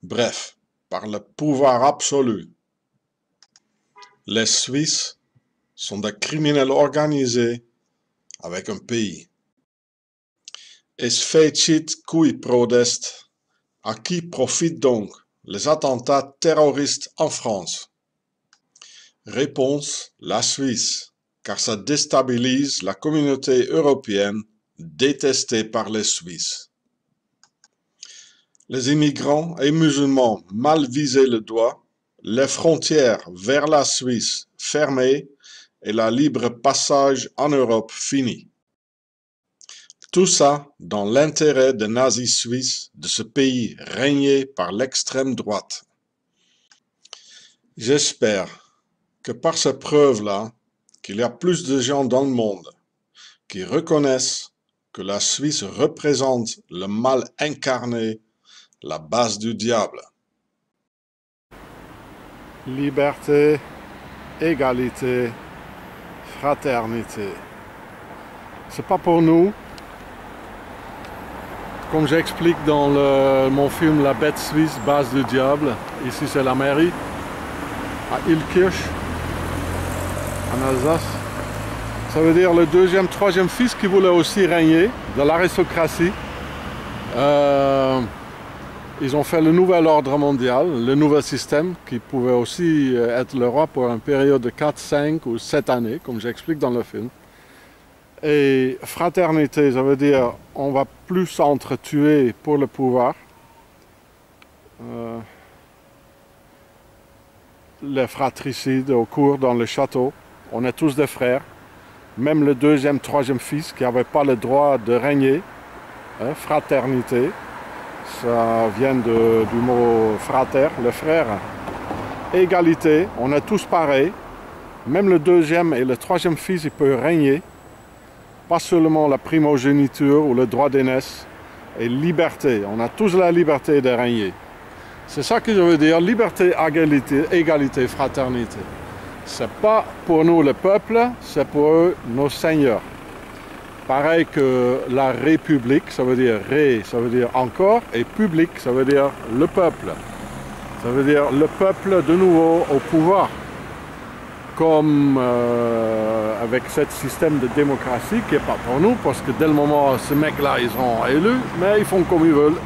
bref, par le pouvoir absolu. Les Suisses sont des criminels organisés avec un pays. Es fecit cui prodest. À qui profitent donc les attentats terroristes en France? Réponse, la Suisse, car ça déstabilise la communauté européenne détestée par les Suisses. Les immigrants et musulmans mal visés le doigt, les frontières vers la Suisse fermées et la libre passage en Europe fini. Tout ça dans l'intérêt des nazis suisses de ce pays régné par l'extrême droite. J'espère que par ces preuves-là, qu'il y a plus de gens dans le monde qui reconnaissent que la Suisse représente le mal incarné, la base du diable. Liberté, égalité, fraternité. C'est pas pour nous. Comme j'explique dans mon film La Bête Suisse, base du diable, ici c'est la mairie, à Illkirch, en Alsace. Ça veut dire le 2e, 3e fils qui voulait aussi régner de l'aristocratie. Ils ont fait le nouvel ordre mondial, le nouvel système, qui pouvait aussi être le roi pour une période de 4, 5 ou 7 années, comme j'explique dans le film. Et fraternité, ça veut dire on va plus s'entretuer pour le pouvoir. Les fratricides au cours dans le château, on est tous des frères. Même le 2e, 3e fils qui n'avait pas le droit de régner. Fraternité, ça vient du mot frater, le frère. Égalité, on est tous pareils. Même le 2e et le 3e fils, il peut régner. Pas seulement la primogéniture ou le droit d'aînesse, et liberté. On a tous la liberté de régner. C'est ça que je veux dire, liberté, égalité, fraternité. C'est pas pour nous le peuple, c'est pour eux nos seigneurs. Pareil que la république, ça veut dire ré, ça veut dire encore, et public, ça veut dire le peuple. Ça veut dire le peuple de nouveau au pouvoir. Comme avec ce système de démocratie qui n'est pas pour nous, parce que dès le moment où ces mecs-là, ils sont élus, mais ils font comme ils veulent.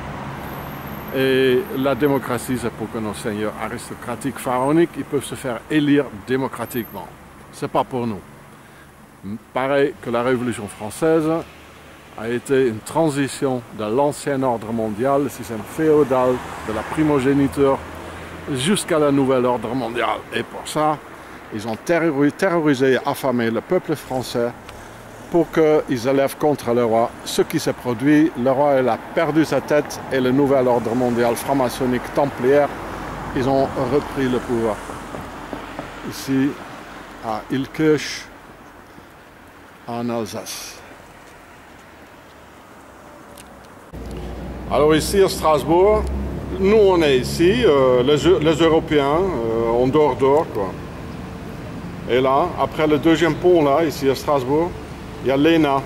Et la démocratie, c'est pour que nos seigneurs aristocratiques, pharaoniques, ils peuvent se faire élire démocratiquement. C'est pas pour nous. Pareil que la Révolution française a été une transition de l'ancien ordre mondial, le système féodal, de la primogéniture, jusqu'à la nouvelle ordre mondial. Et pour ça, ils ont terrorisé et affamé le peuple français pour qu'ils élèvent contre le roi. Ce qui s'est produit, le roi il a perdu sa tête et le nouvel ordre mondial franc-maçonnique templière, ils ont repris le pouvoir. Ici, à Illkirch, en Alsace. Alors ici à Strasbourg, nous on est ici, les Européens, on dort quoi. Et là, après le deuxième pont là, ici à Strasbourg, il y a l'ENA,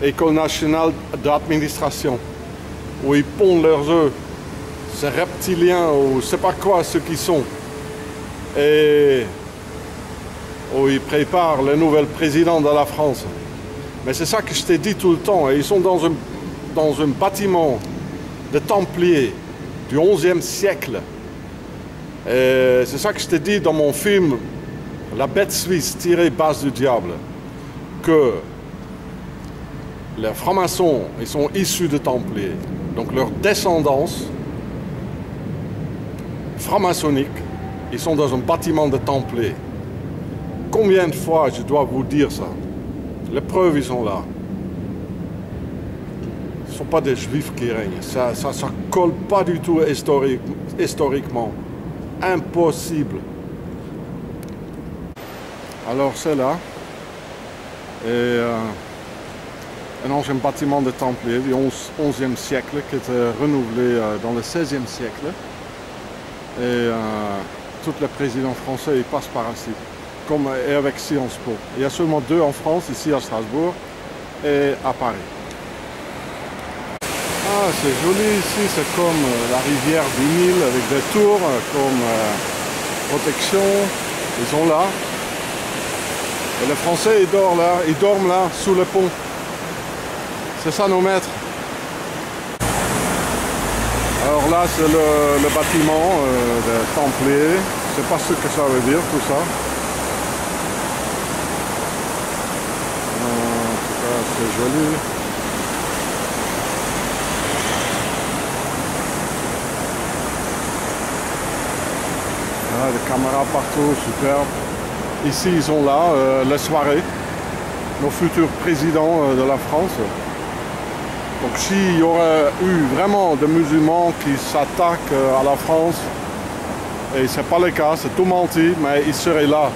École nationale d'administration, où ils pondent leurs œufs, ces reptiliens ou je sais pas quoi ceux qui sont, et où ils préparent le nouvel président de la France. Mais c'est ça que je t'ai dit tout le temps, et ils sont dans un bâtiment de Templiers du XIe siècle. Et c'est ça que je t'ai dit dans mon film La bête suisse tirée base du diable, que les francs-maçons, ils sont issus de Templiers. Donc leur descendance franc-maçonnique, ils sont dans un bâtiment de Templiers. Combien de fois je dois vous dire ça? Les preuves, ils sont là. Ce ne sont pas des juifs qui règnent. Ça colle pas du tout historiquement. Impossible. Alors c'est là. Et un ancien bâtiment de Templiers du XIe siècle qui était renouvelé dans le XVIe siècle. Et tous les présidents français ils passent par ici. Comme et avec Sciences Po. Il y a seulement 2 en France, ici à Strasbourg et à Paris. Ah, c'est joli ici, c'est comme la rivière du Nil avec des tours comme protection. Ils sont là. Et les Français, ils dorment là, sous le pont. C'est ça nos maîtres. Alors là, c'est le bâtiment des Templiers. Je ne sais pas ce que ça veut dire, tout ça. En tout cas, c'est joli. Ah, des caméras partout, superbe. Ici, ils sont là, les soirées, nos futurs présidents de la France. Donc s'il y aurait eu vraiment des musulmans qui s'attaquent à la France, et ce n'est pas le cas, c'est tout menti, mais ils seraient là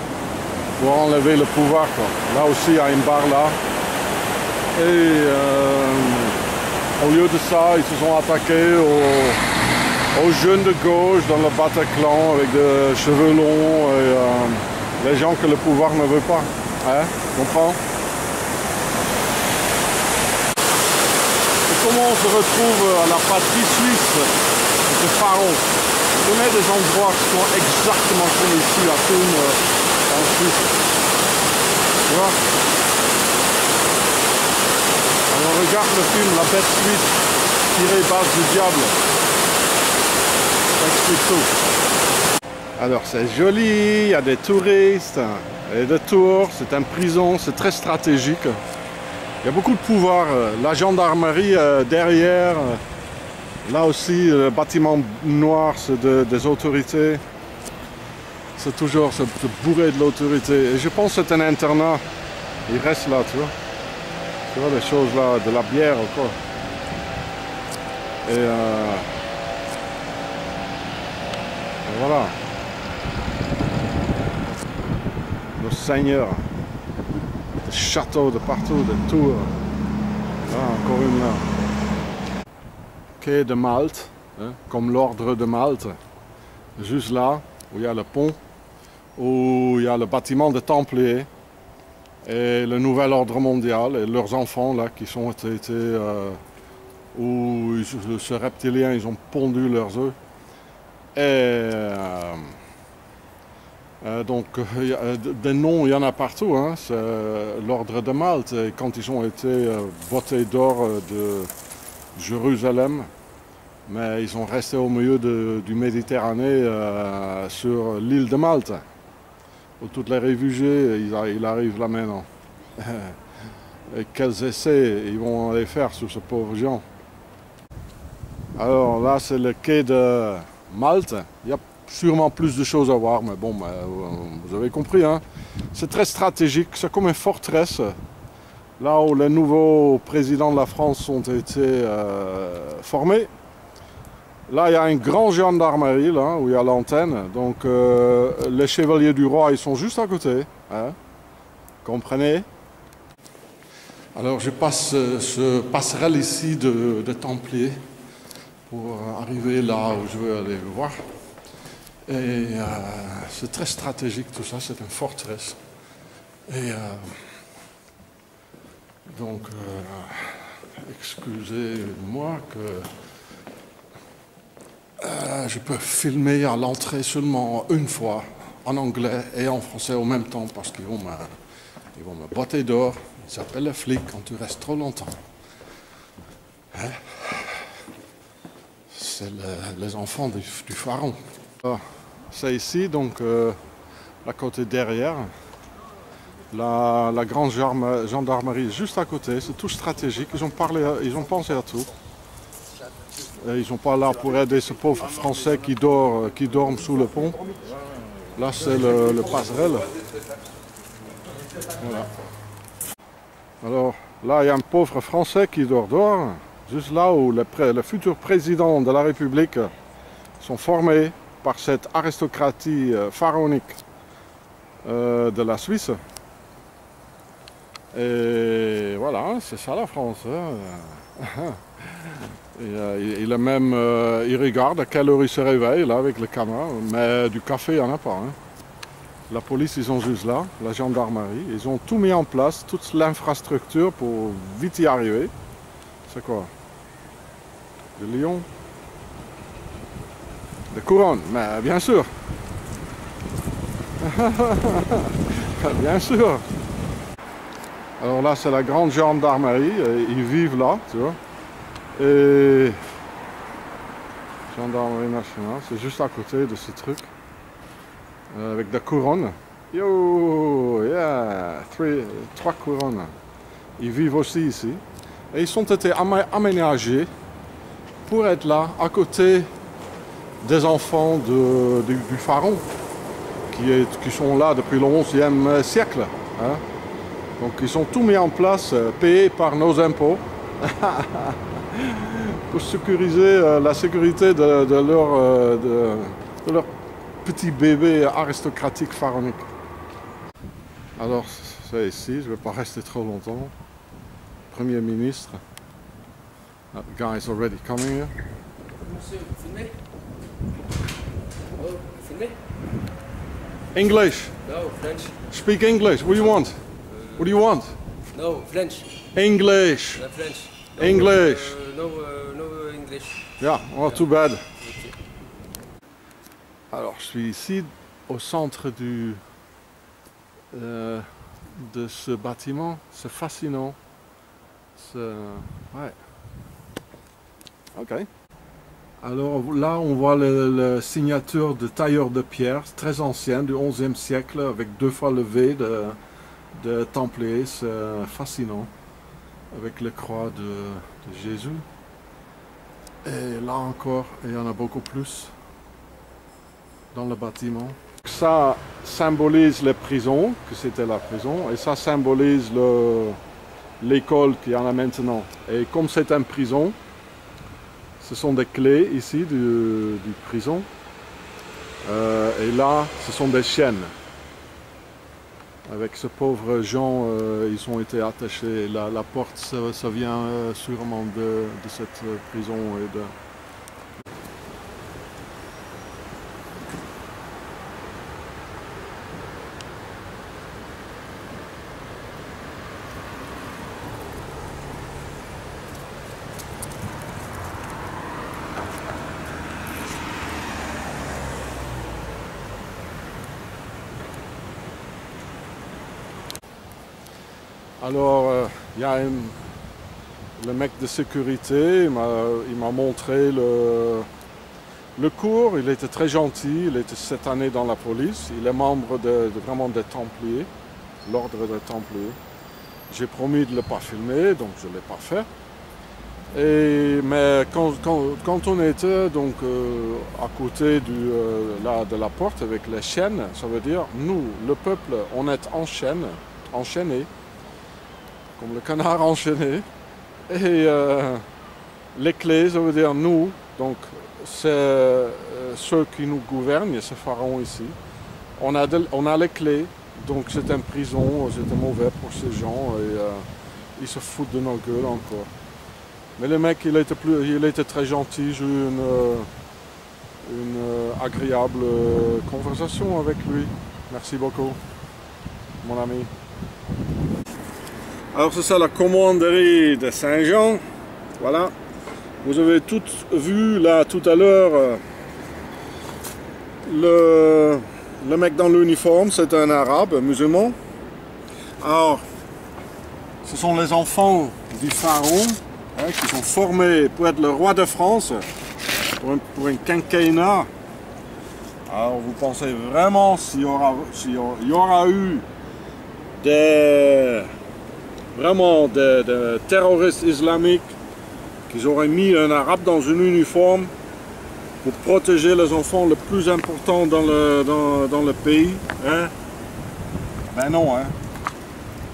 pour enlever le pouvoir, quoi. Là aussi, il y a une barre là. Et au lieu de ça, ils se sont attaqués aux jeunes de gauche dans le Bataclan avec des cheveux longs et les gens que le pouvoir ne veut pas. Hein? Comprends? Et comment on se retrouve à la patrie suisse de Pharaon? Je connais des endroits qui sont exactement comme ici à Thun en Suisse. Tu vois? Alors regarde le film La bête suisse tirée base du diable. Ça explique tout. Alors c'est joli, il y a des touristes et des tours, c'est une prison, c'est très stratégique. Il y a beaucoup de pouvoir, la gendarmerie derrière, là aussi le bâtiment noir c'est des autorités. C'est toujours bourré de l'autorité. Et je pense que c'est un internat, il reste là, tu vois. Tu vois les choses là, de la bière ou quoi. Et voilà. Nos seigneurs, des châteaux de partout, des tours. Ah, encore une là. Quai de Malte, hein, comme l'ordre de Malte. Juste là, où il y a le pont, où il y a le bâtiment des Templiers et le nouvel ordre mondial et leurs enfants là qui sont où ce reptilien ils ont pondu leurs œufs. Et donc, des noms, il y en a partout. Hein. C'est l'ordre de Malte. Et quand ils ont été votés d'or de Jérusalem, mais ils sont restés au milieu du Méditerranée sur l'île de Malte, où tous les réfugiés ils arrivent là maintenant. Et quels essais ils vont aller faire sur ce pauvre gens. Alors là, c'est le quai de Malte. Il y a sûrement plus de choses à voir, mais bon, vous avez compris. Hein. C'est très stratégique, c'est comme une forteresse. Là où les nouveaux présidents de la France ont été formés. Là, il y a une grande gendarmerie, là, où il y a l'antenne. Donc, les chevaliers du roi, ils sont juste à côté. Hein. Comprenez? Alors, je passe ce passerelle ici de Templiers pour arriver là où je veux aller voir. Et c'est très stratégique tout ça, c'est une forteresse. Et donc, excusez-moi que je peux filmer à l'entrée seulement une fois, en anglais et en français en même temps, parce qu'ils vont me botter dehors. Ils s'appellent les flics quand tu restes trop longtemps. Hein? C'est les enfants du pharaon. C'est ici, donc, la côté derrière. La grande gendarmerie juste à côté, c'est tout stratégique. Ils ont pensé à tout. Et ils ne sont pas là pour aider ce pauvre Français qui dorment sous le pont. Là, c'est le passerelle. Voilà. Alors, là, il y a un pauvre Français qui dort dehors, juste là où le futur président de la République sont formés par cette aristocratie pharaonique de la Suisse. Et voilà, c'est ça la France. Hein. Il regarde à quelle heure il se réveille là avec le caméra, mais du café il n'y en a pas. Hein. La police, ils sont juste là, la gendarmerie, ils ont tout mis en place, toute l'infrastructure pour vite y arriver. C'est quoi? De lion? De couronne, mais bien sûr. Bien sûr. Alors là, c'est la grande gendarmerie, ils vivent là, tu vois. Et gendarmerie nationale, c'est juste à côté de ce truc. Avec des couronnes. Yo, yeah, trois couronnes. Ils vivent aussi ici. Et ils ont été aménagés pour être là, à côté des enfants du pharaon, qui sont là depuis le XIe siècle. Hein. Donc ils sont tout mis en place, payés par nos impôts, pour sécuriser la sécurité de leur petit bébé aristocratique pharaonique. Alors c'est ici, je ne vais pas rester trop longtemps. Premier ministre. That guy is already coming here. Monsieur, vous filmez? Oh, vous filmez? English. No, French. Speak English. What do you want? What do you want? No, French. English. No, French. No, English. No English. Yeah, oh, too bad. Alors, je suis ici au centre de ce bâtiment. C'est fascinant. Ouais. Ok. Alors là, on voit la signature de tailleur de pierre, très ancienne, du XIe siècle, avec 2 fois le V de Templiers. C'est fascinant. Avec les croix de Jésus. Et là encore, il y en a beaucoup plus dans le bâtiment. Ça symbolise les prisons, que c'était la prison, et ça symbolise l'école qu'il y en a maintenant. Et comme c'est une prison, ce sont des clés ici du prison. Et là, ce sont des chaînes. Avec ce pauvre Jean, ils ont été attachés. La porte, ça vient sûrement de cette prison. Alors, il y a le mec de sécurité, il m'a montré le cours. Il était très gentil, il était cette année dans la police. Il est membre vraiment des Templiers, l'ordre des Templiers. J'ai promis de ne le pas filmer, donc je ne l'ai pas fait. Mais quand on était donc, à côté de la porte avec les chaînes, ça veut dire nous, le peuple, on est enchaîné, comme le canard enchaîné. Et les clés, ça veut dire nous, donc c'est ceux qui nous gouvernent, ce pharaon ici. On a les clés, donc c'est une prison, c'était mauvais pour ces gens et ils se foutent de nos gueules encore. Mais le mec, il était très gentil, j'ai eu une agréable conversation avec lui. Merci beaucoup, mon ami. Alors c'est ça la commanderie de Saint-Jean. Voilà. Vous avez tout vu là tout à l'heure. Le mec dans l'uniforme, c'est un arabe, musulman. Alors, ce sont les enfants du pharaon. Qui sont formés pour être le roi de France, pour un quinquennat. Alors vous pensez vraiment s'il y aura eu des terroristes islamiques qui auraient mis un arabe dans un uniforme pour protéger les enfants le plus important dans le pays, hein? Ben non, hein.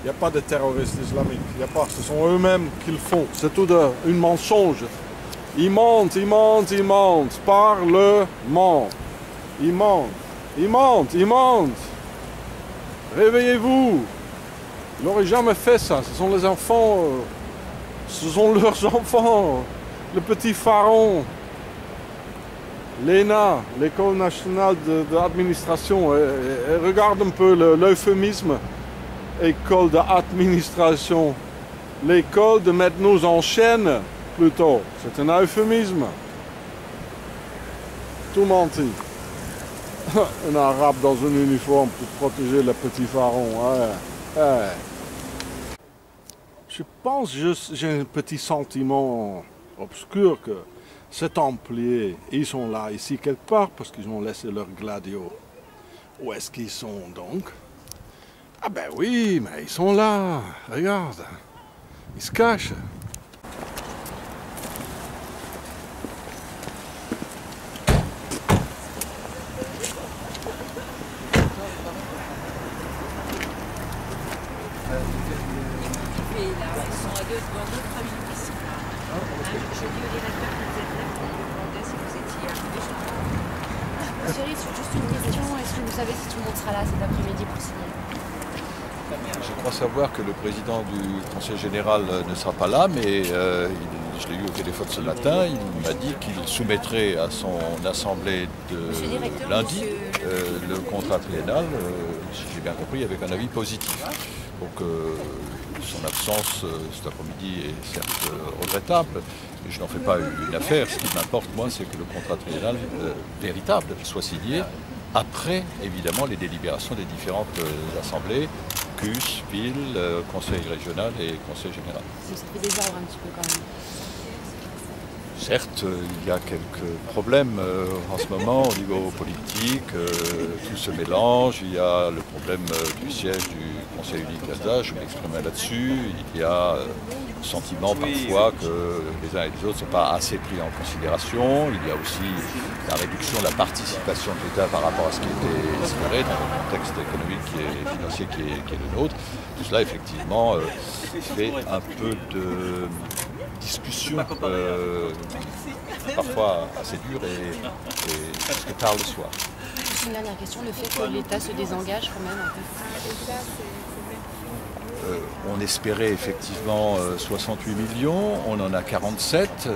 Il n'y a pas de terroristes islamiques, il n'y a pas, ce sont eux-mêmes qui le font, c'est tout un mensonge. Ils mentent, parlement. Ils mentent. Réveillez-vous. Ils n'auraient jamais fait ça, ce sont les enfants, ce sont leurs enfants, le petit pharaon, l'ENA, l'École nationale d'administration, regarde un peu l'euphémisme. École d'administration, l'école de mettre nous en chaîne, plutôt. C'est un euphémisme. Tout menti. Un arabe dans un uniforme pour protéger le petit pharaon. Ouais. Je pense, j'ai un petit sentiment obscur que ces Templiers, ils sont là, ici quelque part, parce qu'ils ont laissé leurs gladios. Où est-ce qu'ils sont donc? Ah ben oui, mais ils sont là, regarde, ils se cachent. Ils sont à dans 2-3 minutes ici. Je dis au directeur que vous êtes là, on me demandait si vous étiez arrivé chez vous. Chérie, c'est juste une question. Est-ce que vous savez si tout le monde sera là cet après-midi pour signer? Je crois savoir que le président du Conseil général ne sera pas là, mais je l'ai eu au téléphone ce matin. Il m'a dit qu'il soumettrait à son assemblée de lundi le contrat triennal, si j'ai bien compris, avec un avis positif. Donc son absence cet après-midi est certes regrettable, mais je n'en fais pas une affaire. Ce qui m'importe, moi, c'est que le contrat triennal véritable soit signé après, évidemment, les délibérations des différentes assemblées, CUS, ville, conseil régional et conseil général. Ça fait des ordres un petit peu quand même. Certes, il y a quelques problèmes en ce moment au niveau politique, tout se mélange, il y a le problème du siège du Conseil unique d'Alsace, je m'exprimerai là-dessus, il y a le sentiment parfois que les uns et les autres ne sont pas assez pris en considération, il y a aussi la réduction de la participation de l'État par rapport à ce qui était espéré dans le contexte économique et financier qui est le nôtre. Tout cela effectivement fait un peu de discussion parfois assez dure et presque tard le soir. Juste une dernière question, le fait que l'État se désengage quand même un peu. On espérait effectivement 68 millions, on en a 47.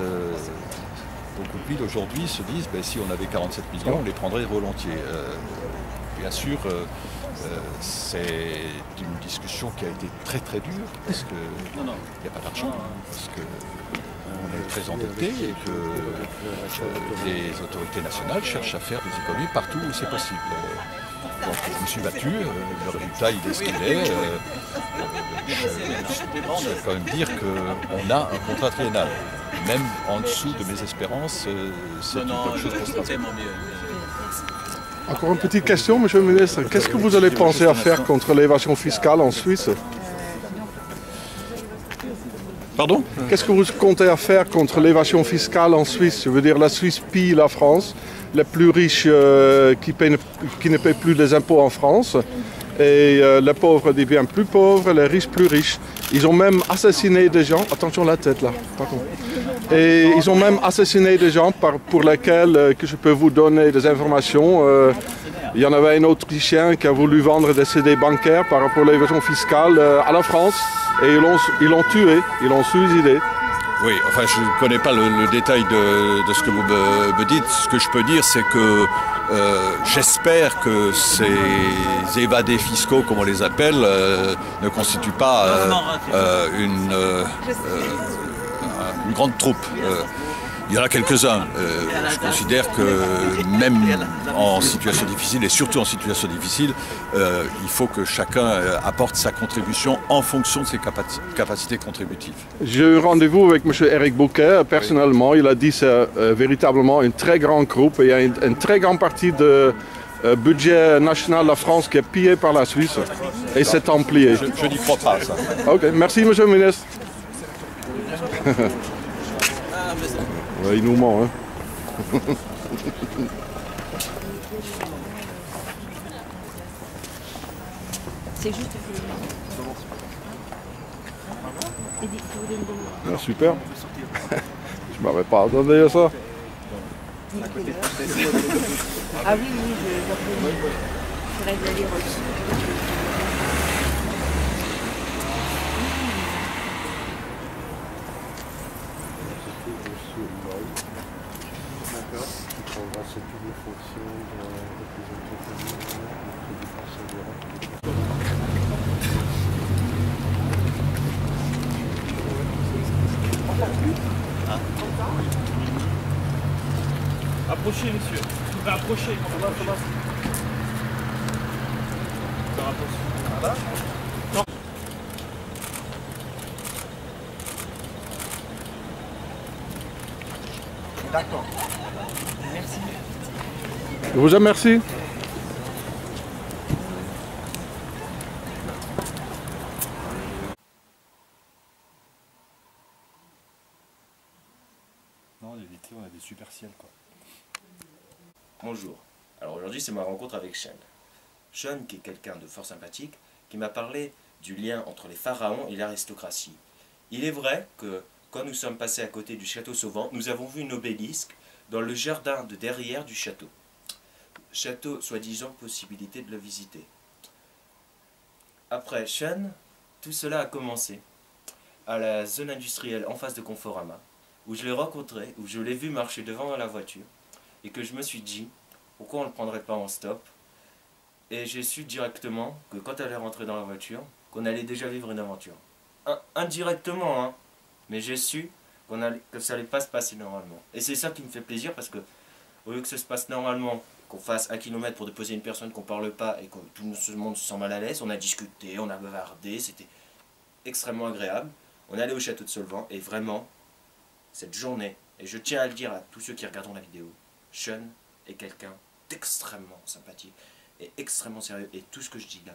Beaucoup de villes aujourd'hui se disent si on avait 47 millions, on les prendrait volontiers. Bien sûr, c'est une discussion qui a été très très dure parce qu'il n'y a pas d'argent, parce qu'on est très endetté et que les autorités nationales cherchent à faire des économies partout où c'est possible. Donc je me suis battu, le résultat il est ce qu'il est. Je dois quand même dire qu'on a un contrat triennal. Même en dessous de mes espérances, c'est une bonne chose pour Strasbourg. Encore une petite question, monsieur le ministre. Qu'est-ce que vous allez penser à faire contre l'évasion fiscale en Suisse? Pardon? Qu'est-ce que vous comptez à faire contre l'évasion fiscale en Suisse? Je veux dire, la Suisse pille la France, les plus riches qui ne paient plus les impôts en France, et les pauvres deviennent plus pauvres, les riches plus riches. Ils ont même assassiné des gens, attention la tête là, pardon. Et ils ont même assassiné des gens pour lesquels que je peux vous donner des informations. Il y en avait un Autrichien qui a voulu vendre des CD bancaires par rapport à l'évasion fiscale à la France. Et ils l'ont tué, ils l'ont suicidé. Oui, enfin je ne connais pas le détail de ce que vous me dites. Ce que je peux dire, c'est que j'espère que ces évadés fiscaux, comme on les appelle, ne constituent pas une grande troupe. Il y en a quelques-uns. Je considère que même en situation difficile, et surtout en situation difficile, il faut que chacun apporte sa contribution en fonction de ses capacités contributives. J'ai eu rendez-vous avec M. Eric Bouquet. Personnellement, il a dit que c'est véritablement un très grand groupe. Il y a une très grande partie de budget national de la France qui est pillé par la Suisse. Et c'est amplié. Je n'y crois pas, ça. Ok, merci M. le ministre. Ouais, il nous ment, hein. C'est juste que... Ah, super. Je m'avais pas attendu à ça. Ah oui, oui, je rêve d'aller reçu. Approchez, monsieur. Vous pouvez approcher. D'accord. Merci. Je vous remercie. Non, l'été, on a des super ciels, quoi. Bonjour. Alors aujourd'hui, c'est ma rencontre avec Sean. Sean, qui est quelqu'un de fort sympathique, qui m'a parlé du lien entre les pharaons et l'aristocratie. Il est vrai que quand nous sommes passés à côté du château Sauvant, nous avons vu une obélisque dans le jardin de derrière du château. Château, soi-disant, possibilité de le visiter. Après Sean, tout cela a commencé à la zone industrielle en face de Conforama, où je l'ai rencontré, où je l'ai vu marcher devant la voiture, et que je me suis dit, pourquoi on ne le prendrait pas en stop? Et j'ai su directement que quand elle est rentrée dans la voiture, qu'on allait déjà vivre une aventure. Indirectement, hein, mais j'ai su que ça allait pas se passer normalement. Et c'est ça qui me fait plaisir, parce que au lieu que ça se passe normalement, qu'on fasse 1 kilomètre pour déposer une personne qu'on parle pas et que tout le monde se sent mal à l'aise, on a discuté, on a bavardé, c'était extrêmement agréable. On est allé au château de Solvant et vraiment, cette journée, et je tiens à le dire à tous ceux qui regarderont la vidéo, Sean est quelqu'un d'extrêmement sympathique et extrêmement sérieux. Et tout ce que je dis là,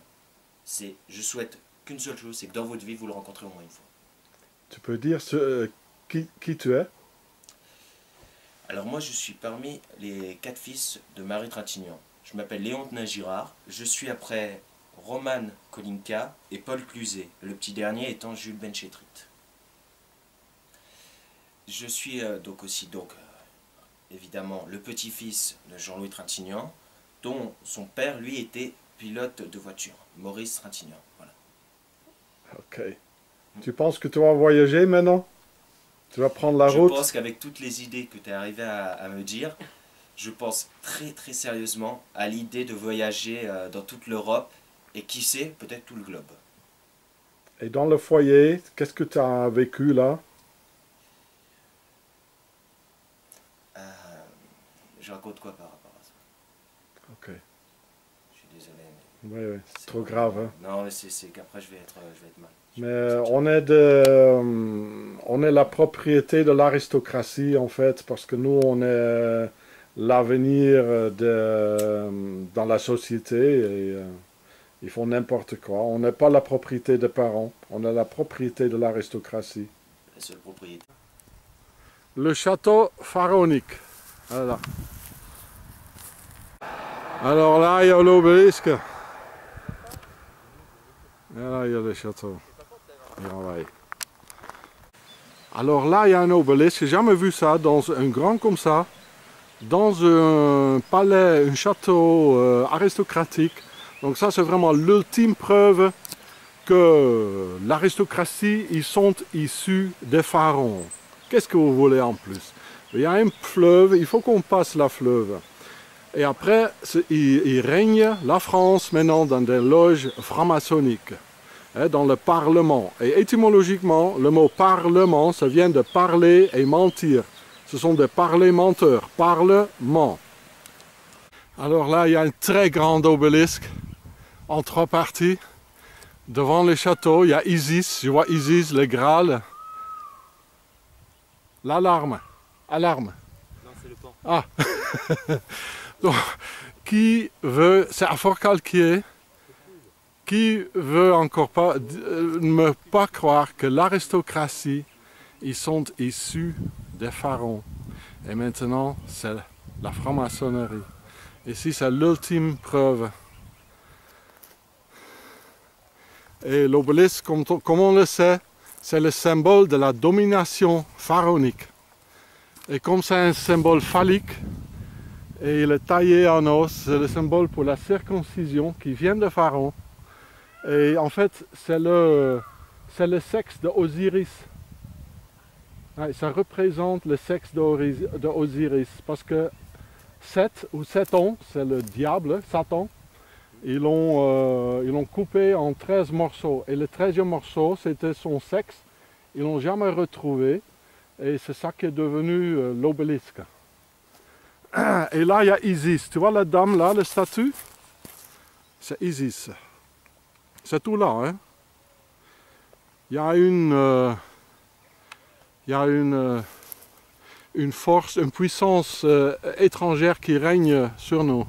c'est, je souhaite qu'une seule chose, c'est que dans votre vie, vous le rencontrez au moins une fois. Tu peux dire qui tu es? Alors moi, je suis parmi les 4 fils de Marie Trintignant. Je m'appelle Léon Tenin-Girard. Je suis après Roman Kolinka et Paul Cluzet, le petit dernier étant Jules Benchetrit. Je suis évidemment le petit-fils de Jean-Louis Trintignant, dont son père, lui, était pilote de voiture, Maurice Trintignant. Voilà. Ok. Tu penses que tu vas voyager maintenant? Tu vas prendre la route? Je pense qu'avec toutes les idées que tu es arrivé à me dire, je pense très très sérieusement à l'idée de voyager dans toute l'Europe et qui sait, peut-être tout le globe. Et dans le foyer, qu'est-ce que tu as vécu là? Je raconte quoi par rapport à ça? Ok. désolé. Oui, c'est trop grave. Hein. Non, mais c'est qu'après je vais être mal. Mais on est la propriété de l'aristocratie en fait, parce que nous on est l'avenir dans la société et ils font n'importe quoi. On n'est pas la propriété des parents, on est la propriété de l'aristocratie. La seule propriété. Le château pharaonique. Voilà. Alors là, il y a l'obélisque. Et là, il y a le château. Alors là, il y a un obélisque. J'ai jamais vu ça dans un grand comme ça. Dans un palais, un château aristocratique. Donc ça, c'est vraiment l'ultime preuve que l'aristocratie, ils sont issus des pharaons. Qu'est-ce que vous voulez en plus? Il y a un fleuve, il faut qu'on passe la fleuve. Et après, il règne la France maintenant dans des loges franc-maçonniques, dans le Parlement. Et étymologiquement, le mot Parlement, ça vient de parler et mentir. Ce sont des parler-menteurs, Parlement. Alors là, il y a un très grand obélisque en 3 parties. Devant le château, il y a Isis, je vois Isis, le Graal. L'alarme. Alarme. Non, c'est le pan. Ah. Donc, qui veut, c'est à Forcalquier, qui veut encore pas ne pas croire que l'aristocratie, ils sont issus des pharaons. Et maintenant, c'est la franc-maçonnerie. Ici, c'est l'ultime preuve. Et l'obélisque, comme on le sait, c'est le symbole de la domination pharaonique. Et comme c'est un symbole phallique, et il est taillé en os, c'est le symbole pour la circoncision qui vient de Pharaon. Et en fait, c'est le sexe d'Osiris. Ouais, ça représente le sexe d'Osiris, parce que Satan, c'est le diable, Satan, ils l'ont coupé en 13 morceaux. Et le 13e morceau, c'était son sexe. Ils ne l'ont jamais retrouvé. Et c'est ça qui est devenu l'obélisque. Et là, il y a Isis. Tu vois la dame là, le statue? C'est Isis. C'est tout là. Hein? Il y a une force, une puissance étrangère qui règne sur nous.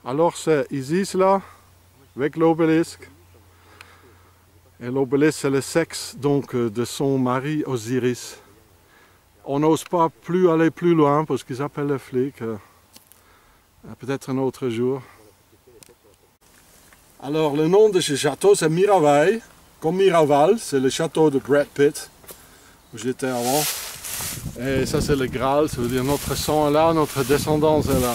Alors c'est Isis là, avec l'obélisque. Et l'obélisque, c'est le sexe donc de son mari Osiris. On n'ose pas plus aller plus loin parce qu'ils appellent les flics. Peut-être un autre jour. Alors le nom de ce château c'est Miraval. Comme Miraval, c'est le château de Brad Pitt, où j'étais avant. Et ça c'est le Graal, ça veut dire notre sang est là, notre descendance est là.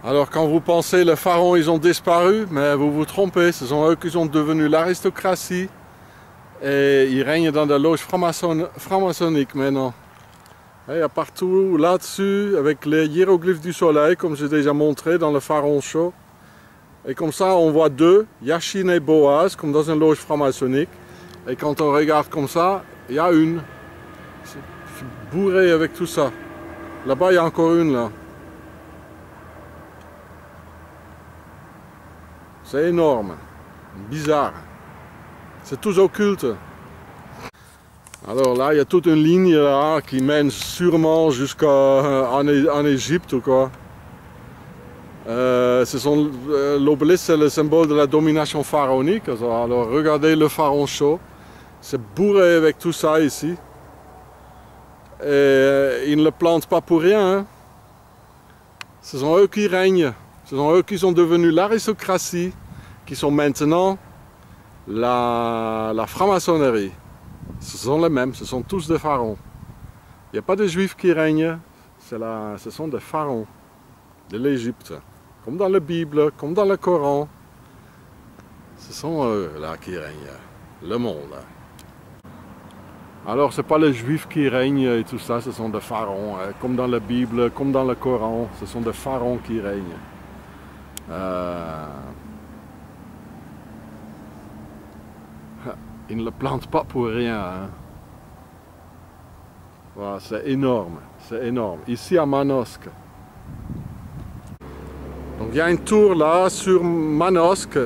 Alors quand vous pensez les pharaons ils ont disparu, mais vous vous trompez, ce sont eux qui sont devenus l'aristocratie et ils règnent dans des loges franc-maçonniques maintenant. Il y a partout là-dessus avec les hiéroglyphes du soleil comme j'ai déjà montré dans le Pharaon Show. Et comme ça on voit 2, Yachin et Boaz comme dans une loge franc-maçonnique. Et quand on regarde comme ça, il y a une. C'est bourré avec tout ça. Là-bas il y a encore une là. C'est énorme, bizarre. C'est tout occulte. Alors là, il y a toute une ligne là qui mène sûrement jusqu'en Égypte ou quoi. L'obélisque, c'est le symbole de la domination pharaonique. Alors regardez le Pharaon Show. C'est bourré avec tout ça ici. Et ils ne le plantent pas pour rien. Hein. Ce sont eux qui règnent. Ce sont eux qui sont devenus l'aristocratie, qui sont maintenant la franc-maçonnerie. Ce sont les mêmes, ce sont tous des pharaons. Il n'y a pas de juifs qui règnent, ce sont des pharaons de l'Égypte. Comme dans la Bible, comme dans le Coran. Ce sont eux là qui règnent, le monde. Alors ce n'est pas les juifs qui règnent et tout ça, ce sont des pharaons. Comme dans la Bible, comme dans le Coran, ce sont des pharaons qui règnent. Ils ne le plantent pas pour rien. Hein. Voilà, c'est énorme, c'est énorme. Ici à Manosque, Donc il y a une tour là sur Manosque.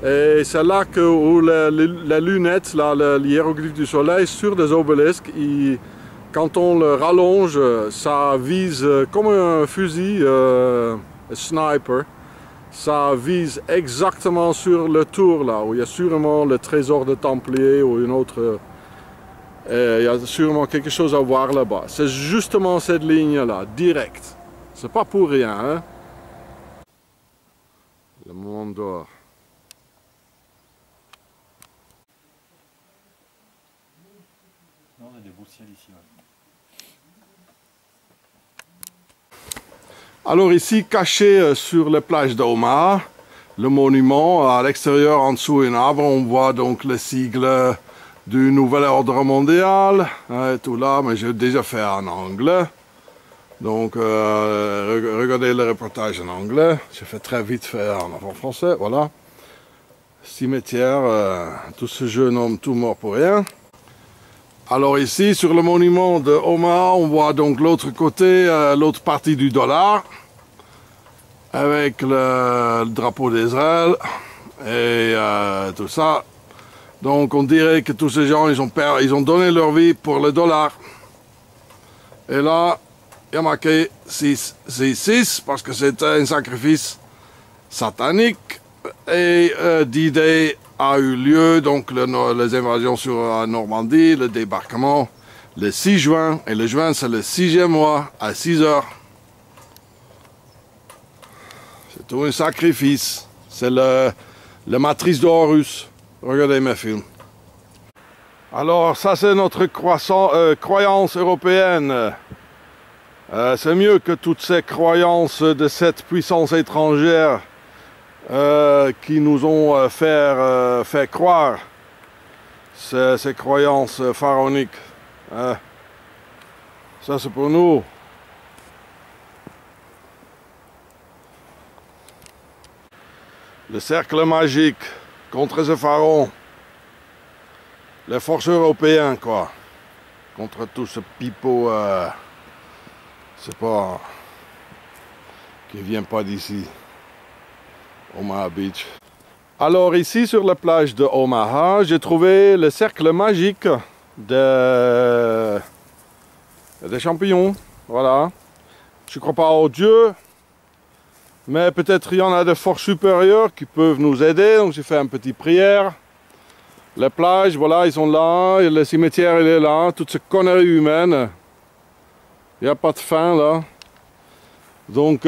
Et c'est là où la lunette, l'hiéroglyphe du soleil sur des obélisques, quand on le rallonge, ça vise comme un fusil, un sniper. Ça vise exactement sur le tour là, où il y a sûrement le trésor de Templiers ou une autre... il y a sûrement quelque chose à voir là-bas. C'est justement cette ligne là, direct. C'est pas pour rien, hein. Le Mont d'Or. Non, on a des beaux ciels ici. Ouais. Alors ici, caché sur la plage d'Omaha, le monument, à l'extérieur, en dessous un arbre, on voit donc le sigle du nouvel ordre mondial, tout là, mais j'ai déjà fait en anglais. Donc regardez le reportage en anglais, j'ai fait très vite fait en français, voilà. Cimetière, tout ce jeune homme tout mort pour rien. Alors ici, sur le monument de Omaha, on voit donc l'autre côté, l'autre partie du dollar, avec le drapeau d'Israël et tout ça. Donc on dirait que tous ces gens, ils ont donné leur vie pour le dollar. Et là, il y a marqué 666 parce que c'était un sacrifice satanique. Et D-Day a eu lieu, donc les invasions sur la Normandie, le débarquement, le 6 juin. Et le juin, c'est le 6e mois à 6 heures. C'est tout un sacrifice. C'est la matrice d'Horus. Regardez mes films. Alors, ça, c'est notre croyance européenne. C'est mieux que toutes ces croyances de cette puissance étrangère qui nous ont fait croire ces croyances pharaoniques. Ça, c'est pour nous. Le cercle magique contre ce pharaon. Les forces européennes, quoi. Contre tout ce pipeau, c'est pas... qui vient pas d'ici. Omaha Beach. Alors ici sur la plage de Omaha, j'ai trouvé le cercle magique des champignons. Voilà. Je ne crois pas aux dieux, mais peut-être il y en a de forces supérieures qui peuvent nous aider. Donc j'ai fait une petite prière. Les plages, voilà, ils sont là. Et le cimetière, il est là. Toute cette connerie humaine. Il n'y a pas de fin là. Donc...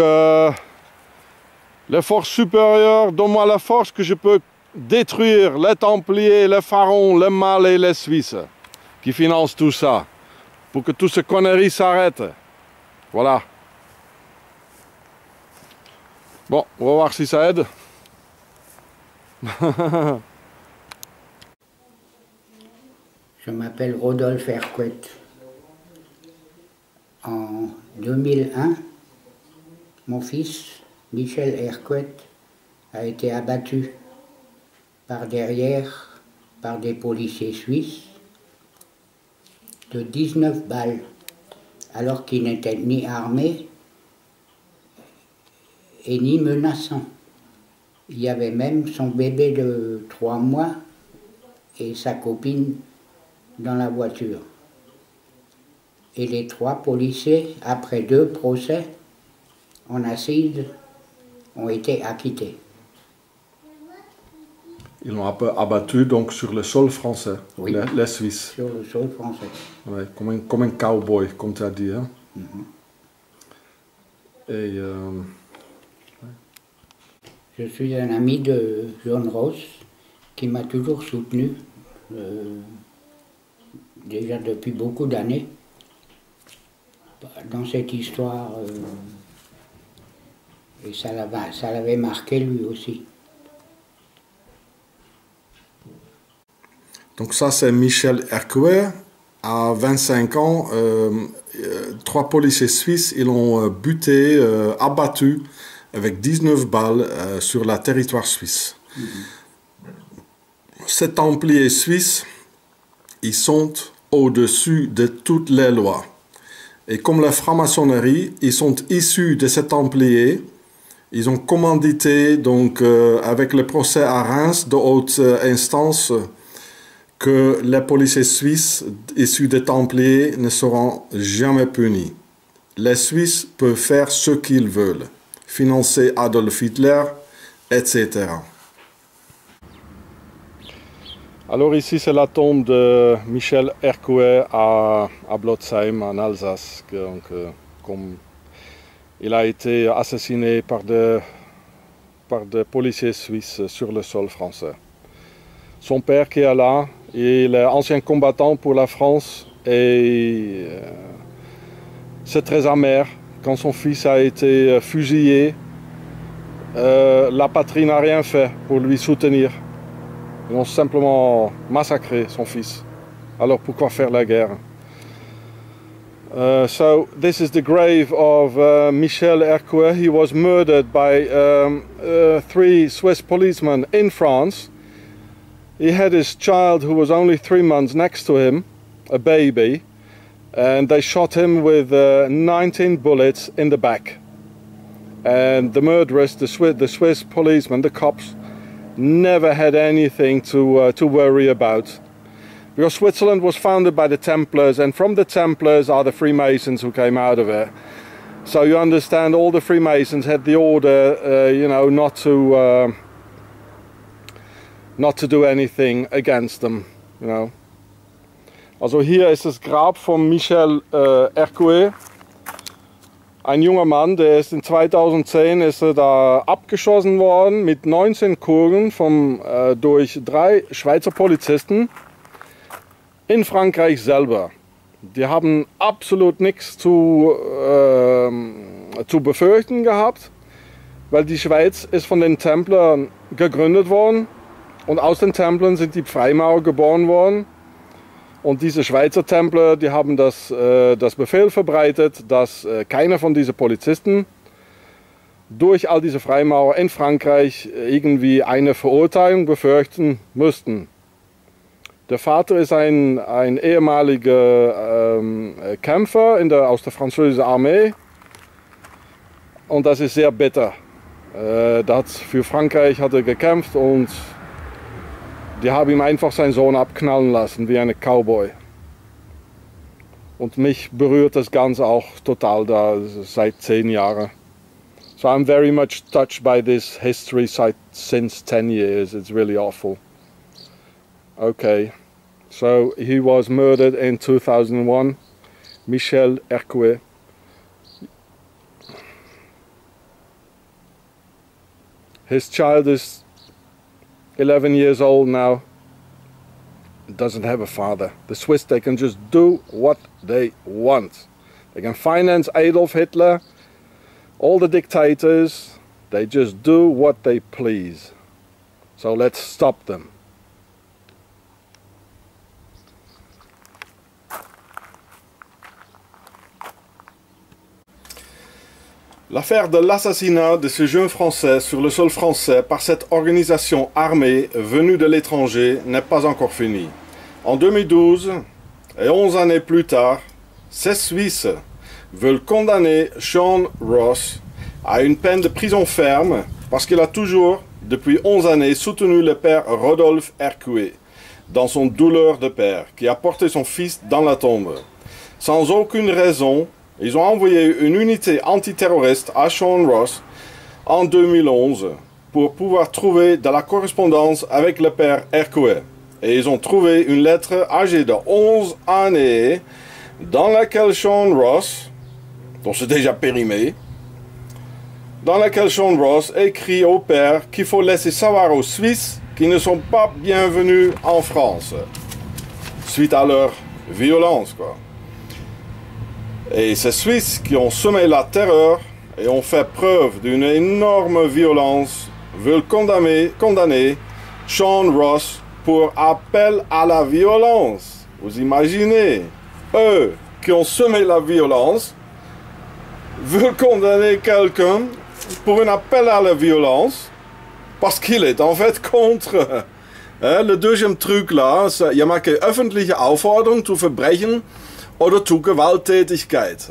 les forces supérieures, donne-moi la force que je peux détruire les Templiers, les pharaons, le mal et les Suisses qui financent tout ça, pour que toutes ces conneries s'arrêtent. Voilà. Bon, on va voir si ça aide. Je m'appelle Rodolphe Hercouet. En 2001, mon fils, Michel Hercouet, a été abattu par derrière par des policiers suisses de 19 balles, alors qu'il n'était ni armé et ni menaçant. Il y avait même son bébé de 3 mois et sa copine dans la voiture. Et les 3 policiers, après 2 procès en assises, ont été acquittés. Ils l'ont abattu donc sur le sol français, oui, les Suisses. Sur le sol français. Ouais, comme un cowboy, comme tu as dit. Hein? Et, Je suis un ami de John Ross qui m'a toujours soutenu, déjà depuis beaucoup d'années, dans cette histoire. Et ça l'avait marqué lui aussi. Donc ça c'est Michel Hercouet, à 25 ans, 3 policiers suisses, ils l'ont buté, abattu avec 19 balles sur le territoire suisse. Ces Templiers suisses, ils sont au-dessus de toutes les lois. Et comme la franc-maçonnerie, ils sont issus de ces Templiers. Ils ont commandité, donc, avec le procès à Reims de haute instance, que les policiers suisses issus des Templiers ne seront jamais punis. Les Suisses peuvent faire ce qu'ils veulent, financer Adolf Hitler, etc. Alors ici, c'est la tombe de Michel Ercouet à Blotzheim, en Alsace. Donc, comme il a été assassiné par des policiers suisses sur le sol français. Son père qui est là, il est ancien combattant pour la France et c'est très amer. Quand son fils a été fusillé, la patrie n'a rien fait pour lui soutenir. Ils ont simplement massacré son fils. Alors pourquoi faire la guerre? So this is the grave of Michel Ercouet. He was murdered by 3 Swiss policemen in France. He had his child who was only 3 months next to him, a baby, and they shot him with 19 bullets in the back. And the murderers, the Swiss policemen, the cops, never had anything to worry about. Because Switzerland was founded by the Templars, and from the Templars are the Freemasons who came out of it. So you understand, all the Freemasons had the order, you know, not to do anything against them, you know. Also hier ist das Grab von Michel Ercouet. Ein junger Mann, der ist in 2010 ist er da abgeschossen worden mit 19 Kugeln durch 3 Schweizer Polizisten in Frankreich selber. Die haben absolut nichts zu befürchten gehabt, weil die Schweiz ist von den Templern gegründet worden und aus den Templern sind die Freimaurer geboren worden. Und diese Schweizer Templer, die haben das Befehl verbreitet, dass keiner von diesen Polizisten durch all diese Freimaurer in Frankreich irgendwie eine Verurteilung befürchten müssten. Der Vater ist ein ehemaliger Kämpfer aus der französischen Armee und das ist sehr bitter. Für Frankreich hat er gekämpft und die haben ihm einfach seinen Sohn abknallen lassen, wie ein Cowboy. Und mich berührt das Ganze auch total da, seit 10 Jahren. So I'm very much touched by this history since 10 years. It's really awful. Okay, so he was murdered in 2001, Michel Ercouet. His child is 11 years old now, doesn't have a father. The Swiss, they can just do what they want. They can finance Adolf Hitler, all the dictators, they just do what they please. So let's stop them. L'affaire de l'assassinat de ce jeune Français sur le sol français par cette organisation armée venue de l'étranger n'est pas encore finie. En 2012, et 11 années plus tard, ces Suisses veulent condamner Sean Ross à une peine de prison ferme parce qu'il a toujours, depuis 11 années, soutenu le père Rodolphe Ercouet dans son douleur de père, qui a porté son fils dans la tombe. Sans aucune raison, ils ont envoyé une unité antiterroriste à Sean Ross en 2011 pour pouvoir trouver de la correspondance avec le père Ercouet. Et ils ont trouvé une lettre âgée de 11 années dans laquelle Sean Ross, dont c'est déjà périmé, dans laquelle Sean Ross écrit au père qu'il faut laisser savoir aux Suisses qu'ils ne sont pas bienvenus en France, suite à leur violence, quoi. Et ces Suisses qui ont semé la terreur et ont fait preuve d'une énorme violence veulent condamner Sean Ross pour appel à la violence. Vous imaginez, eux qui ont semé la violence veulent condamner quelqu'un pour un appel à la violence parce qu'il est en fait contre. Le deuxième truc là, il y a marqué öffentliche Aufforderung zu Verbrechen oder zu Gewalttätigkeit.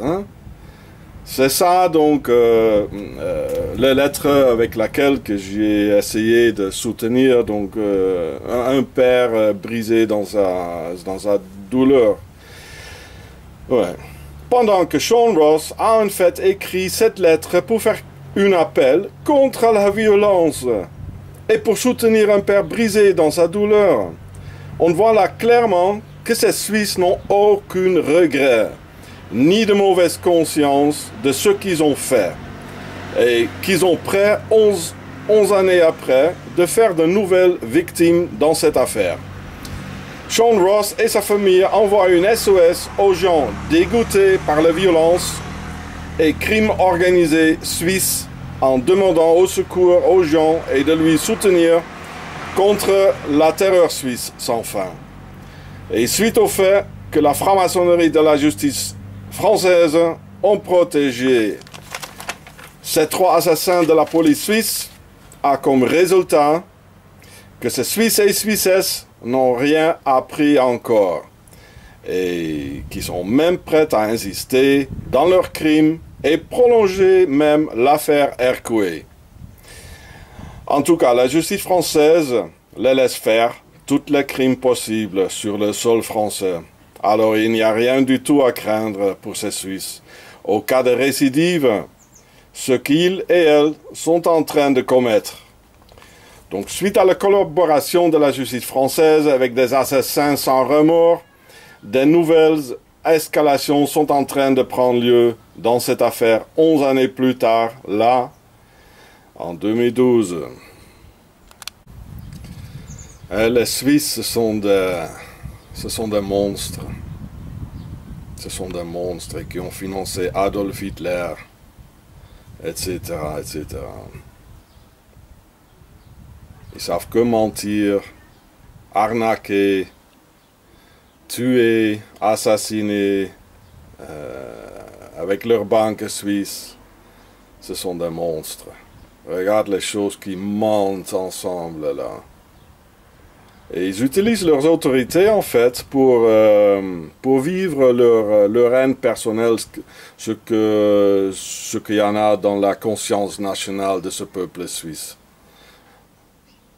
C'est ça donc les lettres avec laquelle que j'ai essayé de soutenir donc un père brisé dans sa douleur. Ouais. Pendant que Sean Ross a en fait écrit cette lettre pour faire un appel contre la violence et pour soutenir un père brisé dans sa douleur. On voit là clairement que ces Suisses n'ont aucun regret, ni de mauvaise conscience de ce qu'ils ont fait, et qu'ils ont prêt, 11 années après, de faire de nouvelles victimes dans cette affaire. Sean Ross et sa famille envoient une SOS aux gens dégoûtés par la violence et crimes organisés suisses en demandant au secours aux gens et de lui soutenir contre la terreur suisse sans fin. Et suite au fait que la franc-maçonnerie de la justice française ont protégé ces 3 assassins de la police suisse, a comme résultat que ces Suisses et Suissesses n'ont rien appris encore et qui sont même prêts à insister dans leurs crimes et prolonger même l'affaire Hercouet. En tout cas, la justice française les laisse faire tous les crimes possibles sur le sol français. Alors il n'y a rien du tout à craindre pour ces Suisses. Au cas de récidive, ce qu'ils et elles sont en train de commettre. Donc, suite à la collaboration de la justice française avec des assassins sans remords, des nouvelles escalations sont en train de prendre lieu dans cette affaire 11 années plus tard, là, en 2012. Et les Suisses, ce sont des monstres. Ce sont des monstres qui ont financé Adolf Hitler, etc., etc. Ils savent que mentir, arnaquer, tuer, assassiner, avec leurs banques suisses. Ce sont des monstres. Regarde les choses qui mentent ensemble là. Et ils utilisent leurs autorités en fait pour vivre leur haine personnelle, ce qu'il y en a dans la conscience nationale de ce peuple suisse.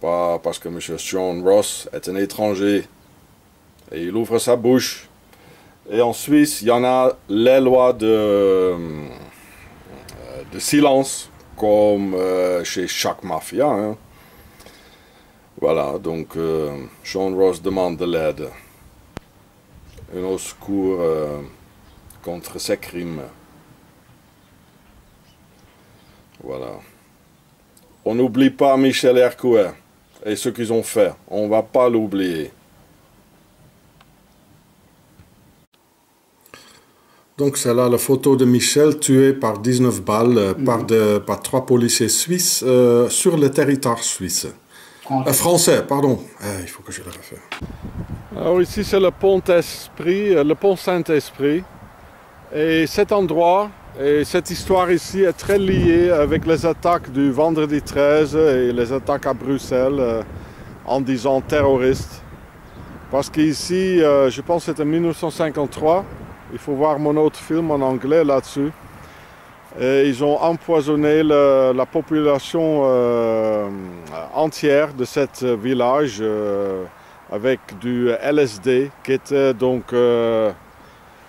Pas parce que M. Sean Ross est un étranger et il ouvre sa bouche. Et en Suisse, il y en a les lois de silence, comme chez chaque mafia. Hein. Voilà, donc Sean Ross demande de l'aide. Un secours contre ces crimes. Voilà. On n'oublie pas Michel Hercouet et ce qu'ils ont fait. On ne va pas l'oublier. Donc c'est là la photo de Michel tué par 19 balles par 3 policiers suisses sur le territoire suisse. Français, pardon. Il faut que je le refasse. Alors ici c'est le pont Saint-Esprit. Et cet endroit et cette histoire ici est très liée avec les attaques du vendredi 13 et les attaques à Bruxelles en disant terroristes. Parce qu'ici, je pense que c'était en 1953, il faut voir mon autre film en anglais là-dessus. Et ils ont empoisonné la population entière de cet village avec du LSD qui était donc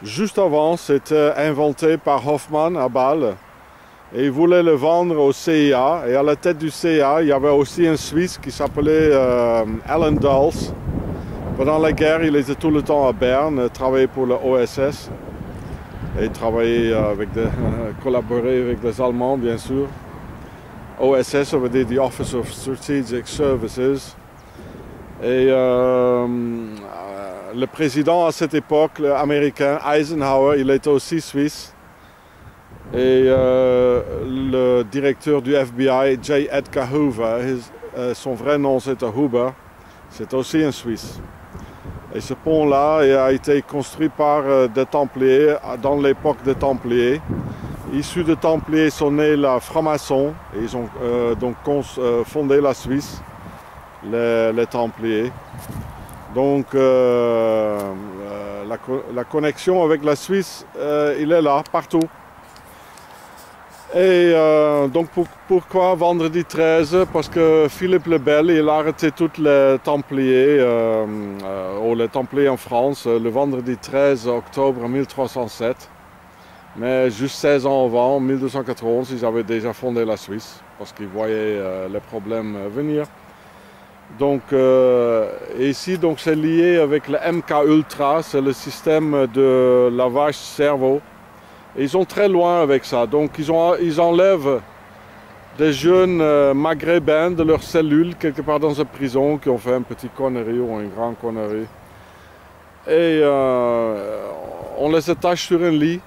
juste avant, c'était inventé par Hoffman à Bâle. Et ils voulaient le vendre au CIA. Et à la tête du CIA, il y avait aussi un Suisse qui s'appelait Alan Dulles. Pendant la guerre, il était tout le temps à Berne, travaillait pour le OSS. Et travaillait collaborait avec les Allemands, bien sûr. OSS, ça veut dire The Office of Strategic Services. Et le président à cette époque, l'américain Eisenhower, il était aussi suisse. Et le directeur du FBI, J. Edgar Hoover, son vrai nom c'était Huber, c'est aussi un Suisse. Et ce pont-là a été construit par des Templiers dans l'époque des Templiers. Issus des Templiers sont nés la franc-maçon et ils ont donc fondé la Suisse, les Templiers. Donc la connexion avec la Suisse, il est là, partout. Et donc pourquoi vendredi 13? Parce que Philippe le Bel, il a arrêté tous les Templiers, ou les Templiers en France, le vendredi 13 octobre 1307. Mais juste 16 ans avant, en 1291, ils avaient déjà fondé la Suisse, parce qu'ils voyaient les problèmes venir. Donc ici, c'est lié avec le MK Ultra, c'est le système de lavage cerveau. Et ils sont très loin avec ça, donc ils enlèvent des jeunes maghrébins de leurs cellules, quelque part dans une prison, qui ont fait une petite connerie ou une grande connerie. Et on les attache sur un lit,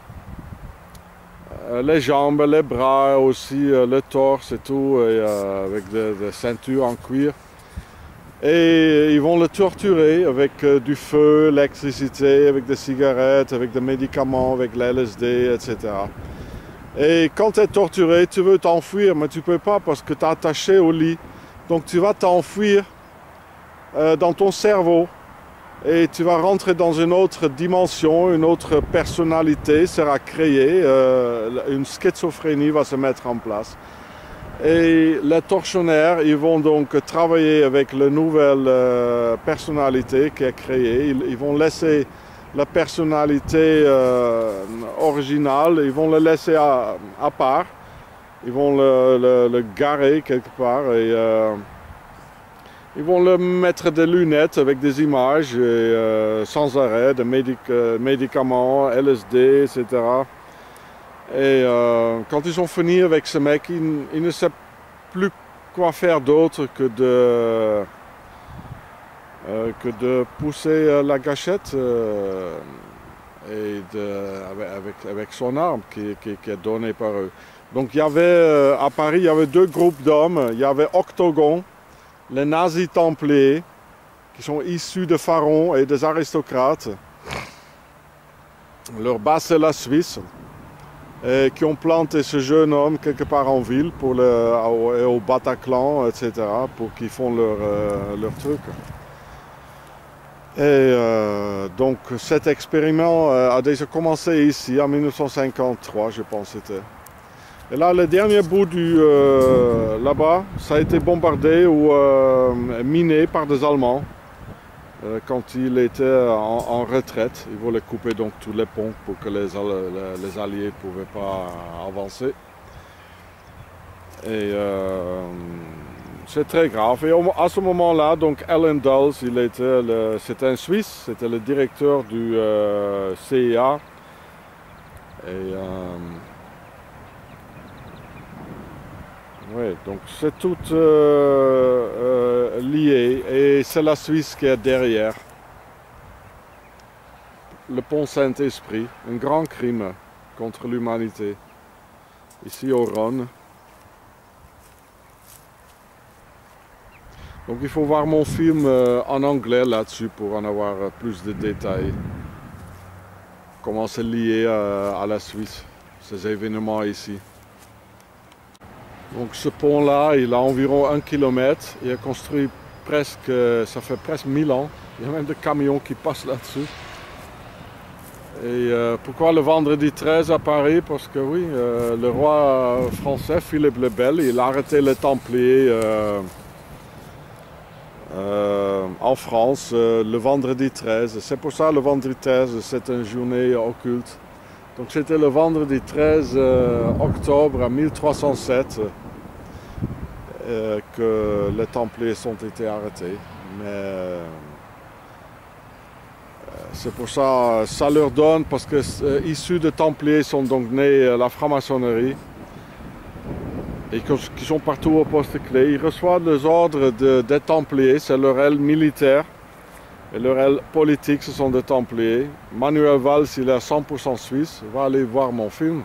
les jambes, les bras aussi, le torse et tout, et, avec des ceintures en cuir. Et ils vont le torturer avec du feu, l'électricité, avec des cigarettes, avec des médicaments, avec l'LSD, etc. Et quand tu es torturé, tu veux t'enfuir, mais tu ne peux pas parce que tu es attaché au lit. Donc tu vas t'enfuir dans ton cerveau et tu vas rentrer dans une autre dimension, une autre personnalité sera créée, une schizophrénie va se mettre en place. Et les tortionnaires, ils vont donc travailler avec la nouvelle personnalité qui est créée. Ils vont laisser la personnalité originale, ils vont le laisser à part. Ils vont le garer quelque part et ils vont le mettre des lunettes avec des images et, sans arrêt, des médicaments, LSD, etc. Et quand ils ont fini avec ce mec, il ne sait plus quoi faire d'autre que de pousser la gâchette et avec son arme qui est donnée par eux. Donc il y avait, à Paris, il y avait deux groupes d'hommes. Il y avait Octogon, les nazis templiers, qui sont issus de pharaons et des aristocrates. Leur base c'est la Suisse. Et qui ont planté ce jeune homme quelque part en ville au Bataclan, etc., pour qu'ils font leur truc. Et donc cet expériment a déjà commencé ici en 1953, je pense c'était. Et là, le dernier bout là-bas, ça a été bombardé ou miné par des Allemands. Quand il était en retraite, ils voulaient couper donc tous les ponts pour que les Alliés ne pouvaient pas avancer. Et c'est très grave. Et à ce moment-là, donc Alan Dulles, c'était un Suisse, c'était le directeur du CIA. Et oui, donc c'est tout lié et c'est la Suisse qui est derrière. Le pont Saint-Esprit, un grand crime contre l'humanité, ici au Rhône. Donc il faut voir mon film en anglais là-dessus pour en avoir plus de détails. Comment c'est lié à la Suisse, ces événements ici. Donc ce pont-là, il a environ 1 km. Il est construit presque, ça fait presque 1000 ans. Il y a même des camions qui passent là-dessus. Et pourquoi le vendredi 13 à Paris? Parce que oui, le roi français, Philippe le Bel, il a arrêté les Templiers en France le vendredi 13. C'est pour ça le vendredi 13, c'est une journée occulte. Donc c'était le vendredi 13 octobre 1307 que les Templiers ont été arrêtés. Mais c'est pour ça, ça leur donne, parce que issus de Templiers sont donc nés la franc-maçonnerie et qui sont partout au poste clé. Ils reçoivent les ordres des Templiers, c'est leur aile militaire. Et leur aile politique, ce sont des Templiers. Manuel Valls, il est à 100% suisse. Va aller voir mon film.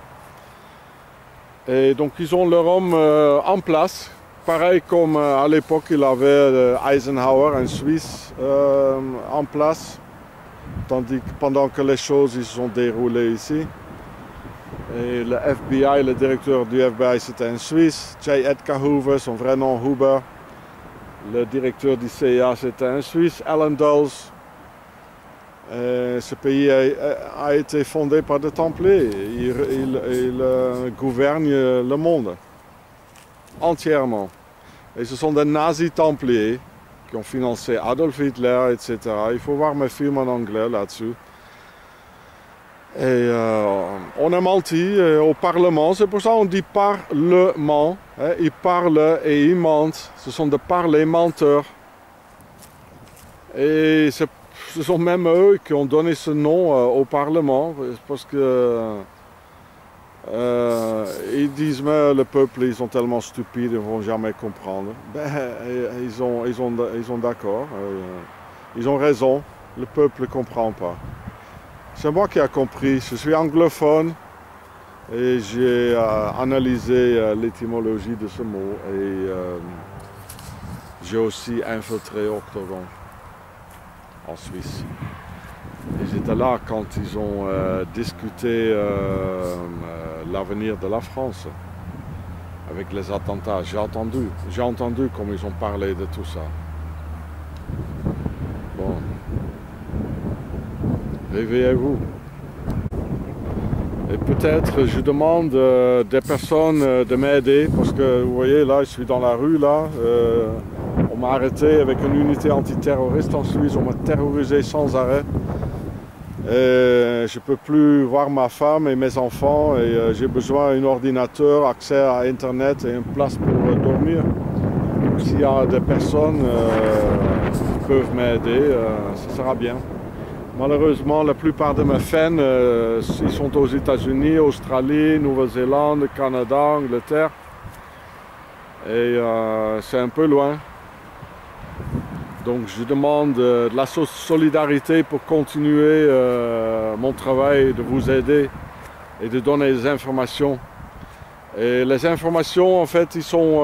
Et donc, ils ont leur homme en place. Pareil comme à l'époque, il avait Eisenhower, un Suisse, en place. Tandis que pendant que les choses se sont déroulées ici. Et le FBI, le directeur du FBI, c'était un Suisse. J. Edgar Hoover, son vrai nom Hoover. Le directeur du CIA, c'était un Suisse, Alan Dulles. Ce pays a été fondé par des Templiers. Ils gouvernent le monde entièrement. Et ce sont des nazis Templiers qui ont financé Adolf Hitler, etc. Il faut voir mes films en anglais là-dessus. Et on a menti au Parlement, c'est pour ça qu'on dit parlement. Hein, ils parlent et ils mentent. Ce sont des parlers menteurs. Et ce sont même eux qui ont donné ce nom au Parlement, parce que ils disent mais le peuple ils sont tellement stupides, ils ne vont jamais comprendre. Ben, ils sont d'accord, ils ont raison, le peuple ne comprend pas. C'est moi qui ai compris, je suis anglophone et j'ai analysé l'étymologie de ce mot et j'ai aussi infiltré Octogon en Suisse. Et j'étais là quand ils ont discuté l'avenir de la France avec les attentats. J'ai entendu comme ils ont parlé de tout ça. Bon. Réveillez-vous. Et peut-être je demande des personnes de m'aider parce que vous voyez là, je suis dans la rue là. On m'a arrêté avec une unité antiterroriste en Suisse, on m'a terrorisé sans arrêt. Et je ne peux plus voir ma femme et mes enfants et j'ai besoin d'un ordinateur, accès à Internet et une place pour dormir. S'il y a des personnes qui peuvent m'aider, ça sera bien. Malheureusement, la plupart de mes fans, ils sont aux États-Unis, Australie, Nouvelle-Zélande, Canada, Angleterre. Et c'est un peu loin. Donc je demande de la solidarité pour continuer mon travail, de vous aider et de donner des informations. Et les informations, en fait, ils sont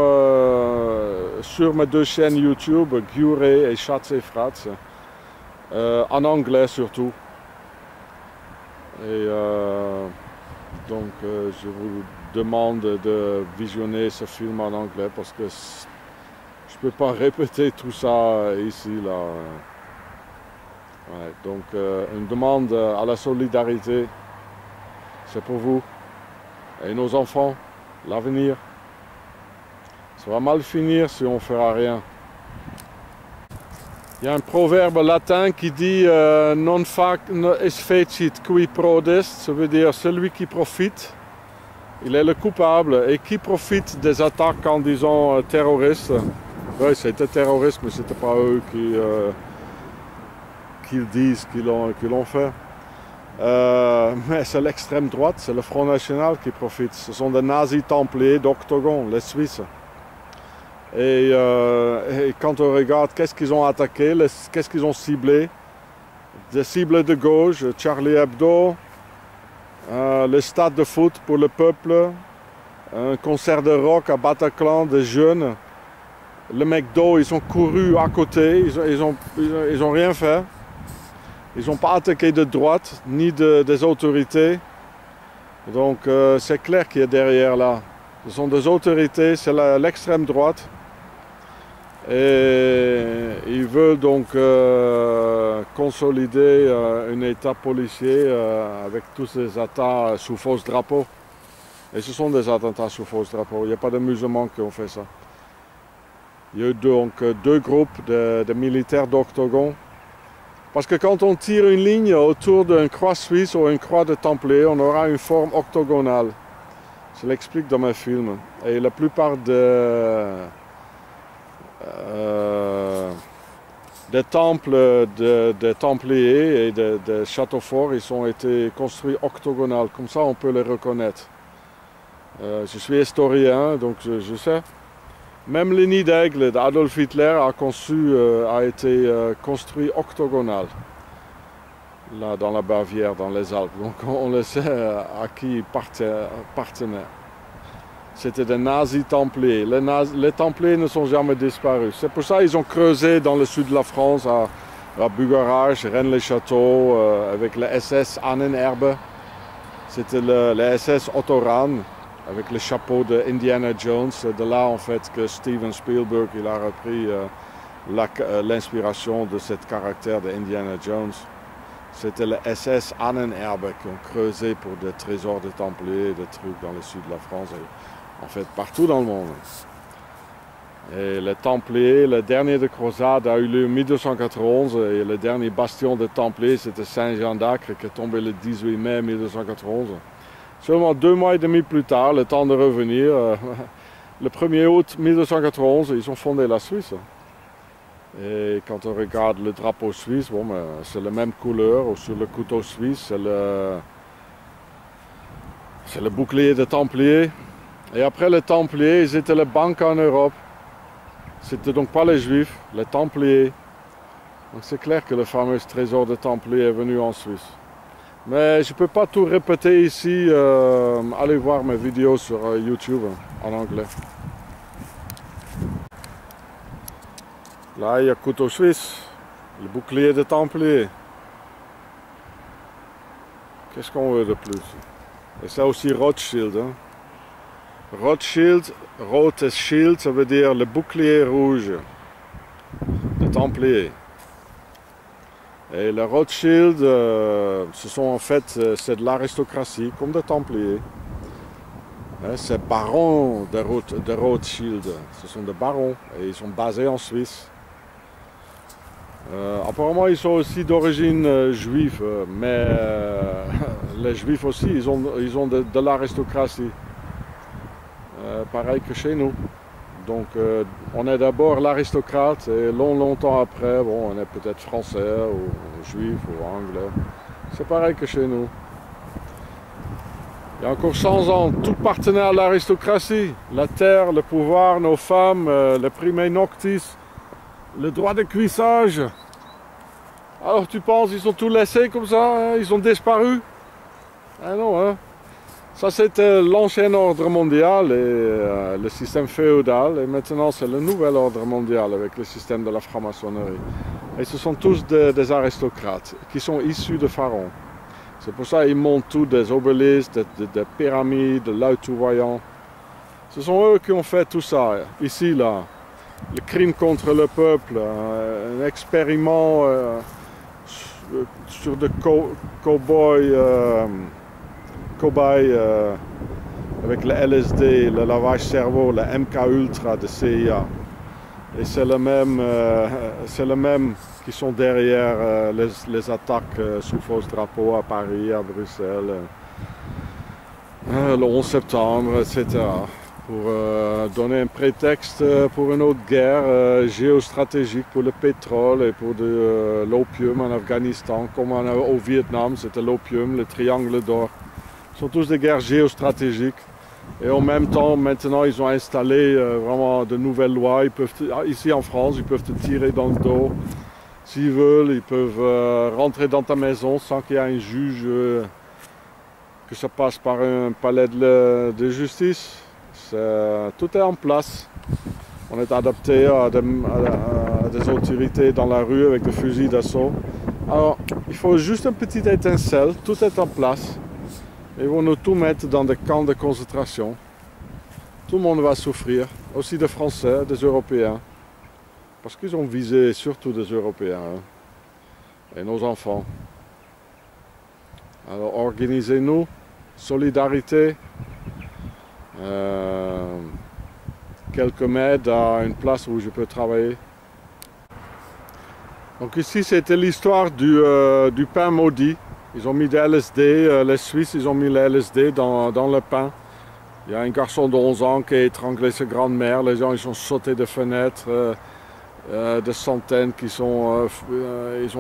sur mes deux chaînes YouTube, Guré et Schatz et Fratz, en anglais surtout. Et donc je vous demande de visionner ce film en anglais parce que je ne peux pas répéter tout ça ici, là. Ouais, donc, une demande à la solidarité, c'est pour vous et nos enfants, l'avenir. Ça va mal finir si on ne fera rien. Il y a un proverbe latin qui dit non est fecit qui prodest, ça veut dire celui qui profite, il est le coupable. Et qui profite des attaques en disant terroristes. Oui, c'était terroriste, mais ce n'était pas eux qui disent qu'ils l'ont fait. Mais c'est l'extrême droite, c'est le Front National qui profite. Ce sont des nazis templiers d'Octogon, les Suisses. Et quand on regarde qu'est-ce qu'ils ont attaqué, qu'est-ce qu'ils ont ciblé, des cibles de gauche, Charlie Hebdo, le stade de foot pour le peuple, un concert de rock à Bataclan des jeunes. Le McDo, ils ont couru à côté, ils ont rien fait. Ils n'ont pas attaqué de droite, ni des autorités. Donc c'est clair qui est derrière là. Ce sont des autorités, c'est l'extrême droite. Et ils veulent donc consolider un état policier avec tous ces attentats sous faux drapeaux. Et ce sont des attentats sous faux drapeaux, il n'y a pas de musulmans qui ont fait ça. Il y a eu donc deux groupes de militaires d'Octogon. Parce que quand on tire une ligne autour d'une croix suisse ou une croix de Templier, on aura une forme octogonale. Je l'explique dans mes films. Et la plupart des temples de Templiers et de châteaux forts, ils ont été construits octogonales. Comme ça, on peut les reconnaître. Je suis historien, donc je sais. Même le nid d'aigle d'Adolf Hitler a été construit octogonal, là dans la Bavière, dans les Alpes. Donc on le sait à qui il appartenait. C'était des nazis templiers. Les templiers ne sont jamais disparus. C'est pour ça qu'ils ont creusé dans le sud de la France, à Bugarach, Rennes-les-Châteaux, avec le SS Ahnenerbe. C'était le SS Otto Rahn, avec le chapeau de Indiana Jones. C'est de là en fait que Steven Spielberg il a repris l'inspiration de ce caractère de Indiana Jones. C'était le SS Ahnenerbe qui ont creusé pour des trésors de Templiers, des trucs dans le sud de la France, et en fait partout dans le monde. Et le Templier, le dernier de croisade a eu lieu en 1291 et le dernier bastion de Templiers c'était Saint-Jean d'Acre qui est tombé le 18 mai 1291. Seulement 2 mois et demi plus tard, le temps de revenir, le 1er août 1291, ils ont fondé la Suisse. Et quand on regarde le drapeau suisse, bon, c'est la même couleur, ou sur le couteau suisse, c'est le bouclier de Templiers. Et après les Templiers, ils étaient les banques en Europe. C'était donc pas les Juifs, les Templiers. Donc c'est clair que le fameux trésor de Templiers est venu en Suisse. Mais je ne peux pas tout répéter ici. Allez voir mes vidéos sur YouTube en anglais. Là, il y a couteau suisse, le bouclier de Templiers. Qu'est-ce qu'on veut de plus? Et ça aussi Rothschild. Hein? Rothschild, Rotes Schild, ça veut dire le bouclier rouge de Templiers. Et le Rothschild, ce sont en fait, c'est de l'aristocratie, comme des Templiers. C'est barons de Rothschild, ce sont des barons, et ils sont basés en Suisse. Apparemment, ils sont aussi d'origine juive, mais les juifs aussi, ils ont de l'aristocratie. Pareil que chez nous. Donc on est d'abord l'aristocrate et longtemps après, bon, on est peut-être français ou juif ou anglais. C'est pareil que chez nous. Il y a encore 100 ans, tout partenait à l'aristocratie. La terre, le pouvoir, nos femmes, le prime noctis, le droit de cuissage. Alors tu penses, ils ont tout laissé comme ça, hein? Ils ont disparu? Ah non, hein? Ça c'était l'ancien ordre mondial et le système féodal, et maintenant c'est le nouvel ordre mondial avec le système de la franc-maçonnerie. Et ce sont tous des aristocrates qui sont issus de pharaons. C'est pour ça qu'ils montent tous des obélisques, des pyramides, l'œil tout voyant. Ce sont eux qui ont fait tout ça, ici, là. Le crime contre le peuple, un expériment sur des cobayes avec le LSD, le lavage cerveau, le MK Ultra de CIA. Et c'est le même qui sont derrière les attaques sous faux drapeau à Paris, à Bruxelles, le 11 septembre, etc. Pour donner un prétexte pour une autre guerre géostratégique pour le pétrole et pour l'opium en Afghanistan, comme au Vietnam, c'était l'opium, le triangle d'or. Ce sont tous des guerres géostratégiques. Et en même temps, maintenant, ils ont installé vraiment de nouvelles lois. Ici en France, ils peuvent te tirer dans le dos. S'ils veulent, ils peuvent rentrer dans ta maison sans qu'il y ait un juge, que ça passe par un palais de justice. Tout est en place. On est adapté à des autorités dans la rue avec des fusils d'assaut. Alors, il faut juste une petite étincelle, tout est en place. Ils vont nous tout mettre dans des camps de concentration. Tout le monde va souffrir, aussi des Français, des Européens. Parce qu'ils ont visé surtout des Européens, hein, et nos enfants. Alors organisez-nous, solidarité. Quelques m'aident à une place où je peux travailler. Donc ici c'était l'histoire du pain maudit. Ils ont mis des LSD, les Suisses ils ont mis les LSD dans le pain. Il y a un garçon de 11 ans qui a étranglé sa grand-mère, les gens ils ont sauté des fenêtres, des centaines ils ont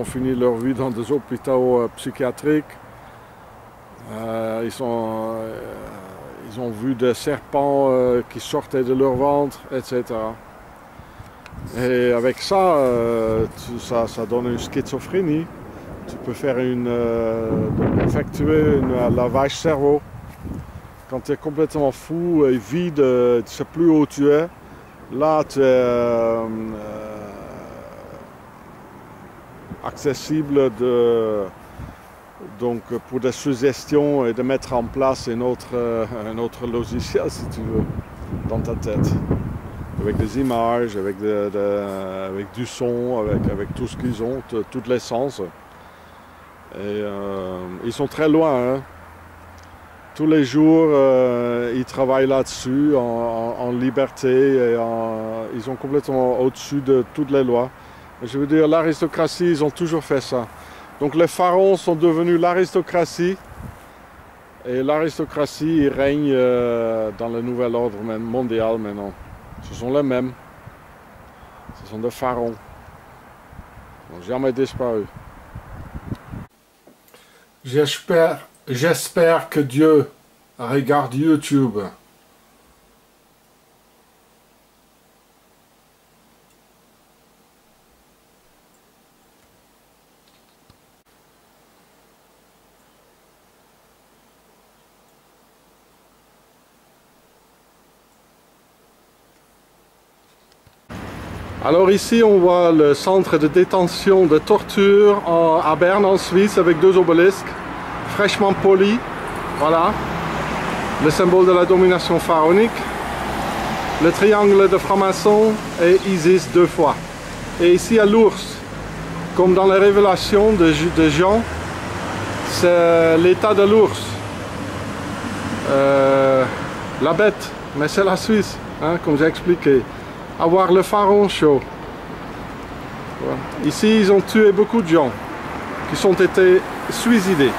fini leur vie dans des hôpitaux psychiatriques. Ils ont vu des serpents qui sortaient de leur ventre, etc. Et avec ça, ça donne une schizophrénie. Tu peux faire effectuer un lavage cerveau. Quand tu es complètement fou et vide, tu ne sais plus où tu es. Là, tu es accessible donc pour des suggestions et de mettre en place un autre logiciel, si tu veux, dans ta tête. Avec des images, avec du son, avec tout ce qu'ils ont, tous les sens. Et ils sont très loin, hein. Tous les jours, ils travaillent là-dessus en liberté et ils sont complètement au-dessus de toutes les lois. Et je veux dire, l'aristocratie, ils ont toujours fait ça. Donc les pharaons sont devenus l'aristocratie. Et l'aristocratie règne dans le nouvel ordre mondial maintenant. Ce sont les mêmes. Ce sont des pharaons. Ils n'ont jamais disparu. J'espère que Dieu regarde YouTube. Alors ici on voit le centre de détention de torture à Berne en Suisse avec deux obélisques fraîchement polis. Voilà, le symbole de la domination pharaonique, le triangle de franc-maçon et Isis deux fois. Et ici à l'ours, comme dans les révélations de Jean, c'est l'état de l'ours. La bête, mais c'est la Suisse, hein, comme j'ai expliqué. Avoir le pharaon chaud. Voilà. Ici, ils ont tué beaucoup de gens qui sont été suicidés.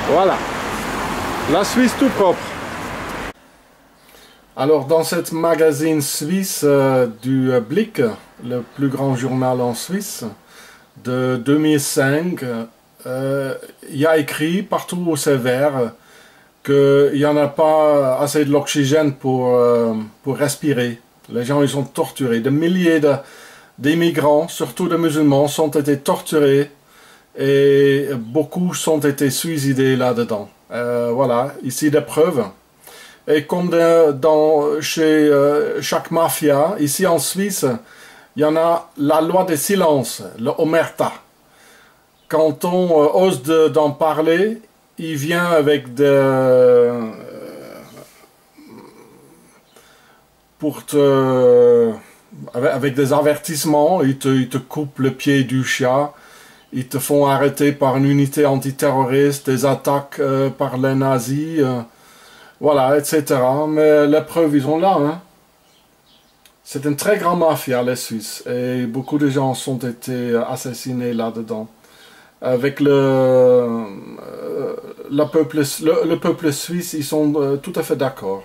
Voilà. La Suisse tout propre. Alors, dans cette magazine suisse du Blick, le plus grand journal en Suisse, de 2005, il y a écrit partout où c'est vert qu'il n'y en a pas assez de l'oxygène pour respirer. Les gens, ils sont torturés. Des milliers d'immigrants, surtout des musulmans, sont été torturés et beaucoup sont été suicidés là-dedans. Voilà, ici des preuves. Et comme chez chaque mafia, ici en Suisse, il y en a la loi des silences, le omerta. Quand on ose d'en parler, il vient avec avec des avertissements, ils te coupent le pied du chat, ils te font arrêter par une unité antiterroriste, des attaques par les nazis, voilà, etc. Mais les preuves, ils sont là, hein. C'est une très grande mafia, les Suisses, et beaucoup de gens ont été assassinés là-dedans. Avec le peuple suisse, ils sont tout à fait d'accord.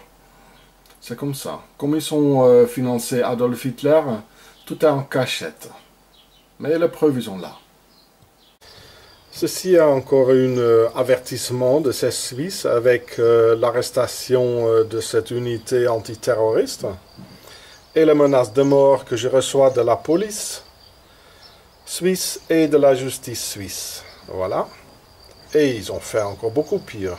C'est comme ça. Comme ils sont financés Adolf Hitler, tout est en cachette. Mais les preuves, ils sont là. Ceci est encore un avertissement de ces Suisses avec l'arrestation de cette unité antiterroriste et les menaces de mort que je reçois de la police suisse et de la justice suisse. Voilà. Et ils ont fait encore beaucoup pire.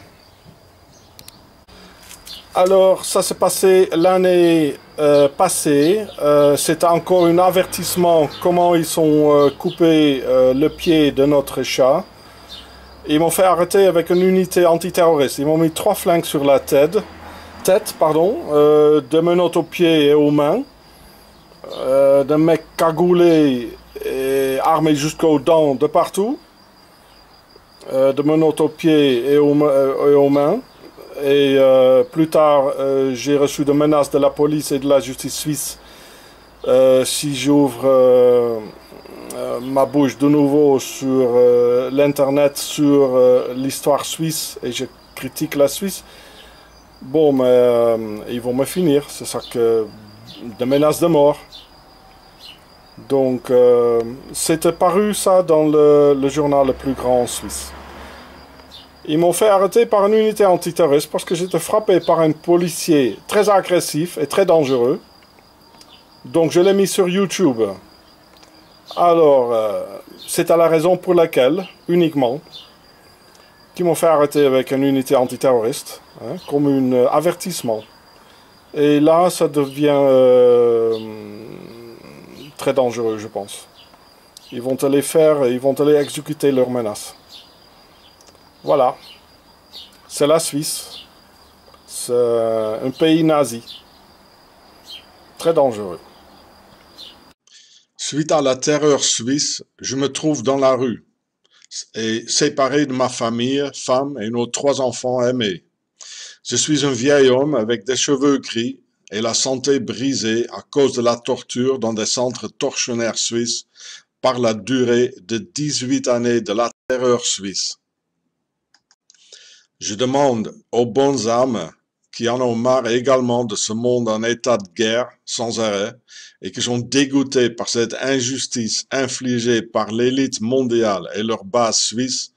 Alors, ça s'est passé l'année passée. C'était encore un avertissement comment ils ont coupé le pied de notre chat. Ils m'ont fait arrêter avec une unité antiterroriste. Ils m'ont mis 3 flingues sur la tête, de menottes aux pieds et aux mains, de mecs cagoulés et armés jusqu'aux dents de partout, de menottes aux pieds et aux mains. Et plus tard, j'ai reçu des menaces de la police et de la justice suisse si j'ouvre ma bouche de nouveau sur l'internet, sur l'histoire suisse, et je critique la Suisse. Bon, mais ils vont me finir, c'est ça que... des menaces de mort. Donc, c'était paru ça dans le journal le plus grand en Suisse. Ils m'ont fait arrêter par une unité antiterroriste parce que j'étais frappé par un policier très agressif et très dangereux. Donc je l'ai mis sur YouTube. Alors, c'est à la raison pour laquelle, uniquement, qu'ils m'ont fait arrêter avec une unité antiterroriste, hein, comme un avertissement. Et là, ça devient très dangereux, je pense. Ils vont te les faire, ils vont te les exécuter leurs menaces. Voilà, c'est la Suisse, c'est un pays nazi, très dangereux. Suite à la terreur suisse, je me trouve dans la rue. et séparé de ma famille, femme et nos 3 enfants aimés. Je suis un vieil homme avec des cheveux gris et la santé brisée à cause de la torture dans des centres tortionnaires suisses par la durée de 18 années de la terreur suisse. Je demande aux bonnes âmes qui en ont marre également de ce monde en état de guerre sans arrêt et qui sont dégoûtés par cette injustice infligée par l'élite mondiale et leur base suisse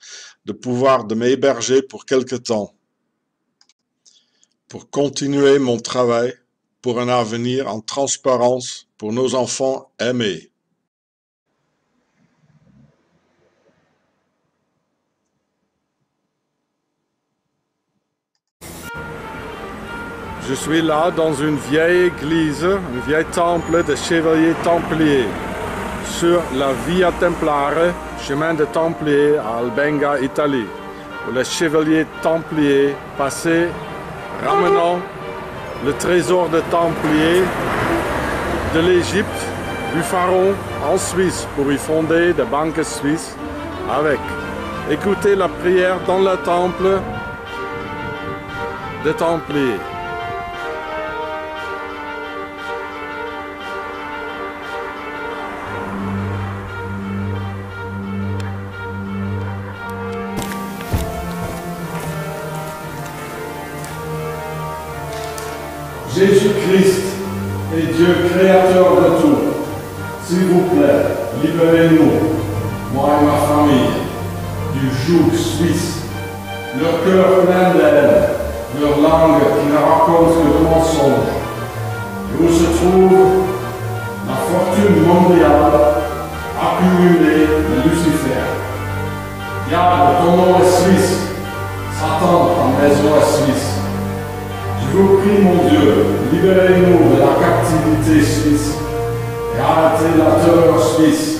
de pouvoir de m'héberger pour quelque temps, pour continuer mon travail pour un avenir en transparence pour nos enfants aimés. Je suis là dans une vieille église, un vieil temple de chevaliers templiers, sur la Via Templare, chemin de Templiers à Albenga, Italie, où les chevaliers templiers passaient ramenant le trésor de Templiers de l'Égypte, du pharaon en Suisse, pour y fonder des banques suisses avec. Écoutez la prière dans le temple des Templiers. Jésus-Christ est Dieu créateur de tout. S'il vous plaît, libérez-nous, moi et ma famille, du joug suisse. Leur cœur plein d'haine, leur langue qui ne raconte que de mensonges. Et où se trouve la fortune mondiale accumulée de Lucifer. Diable, ton nom est suisse. Satan, ta maison est suisse. Je vous prie, mon Dieu, libérez-nous de la captivité suisse et arrêtez la terreur suisse.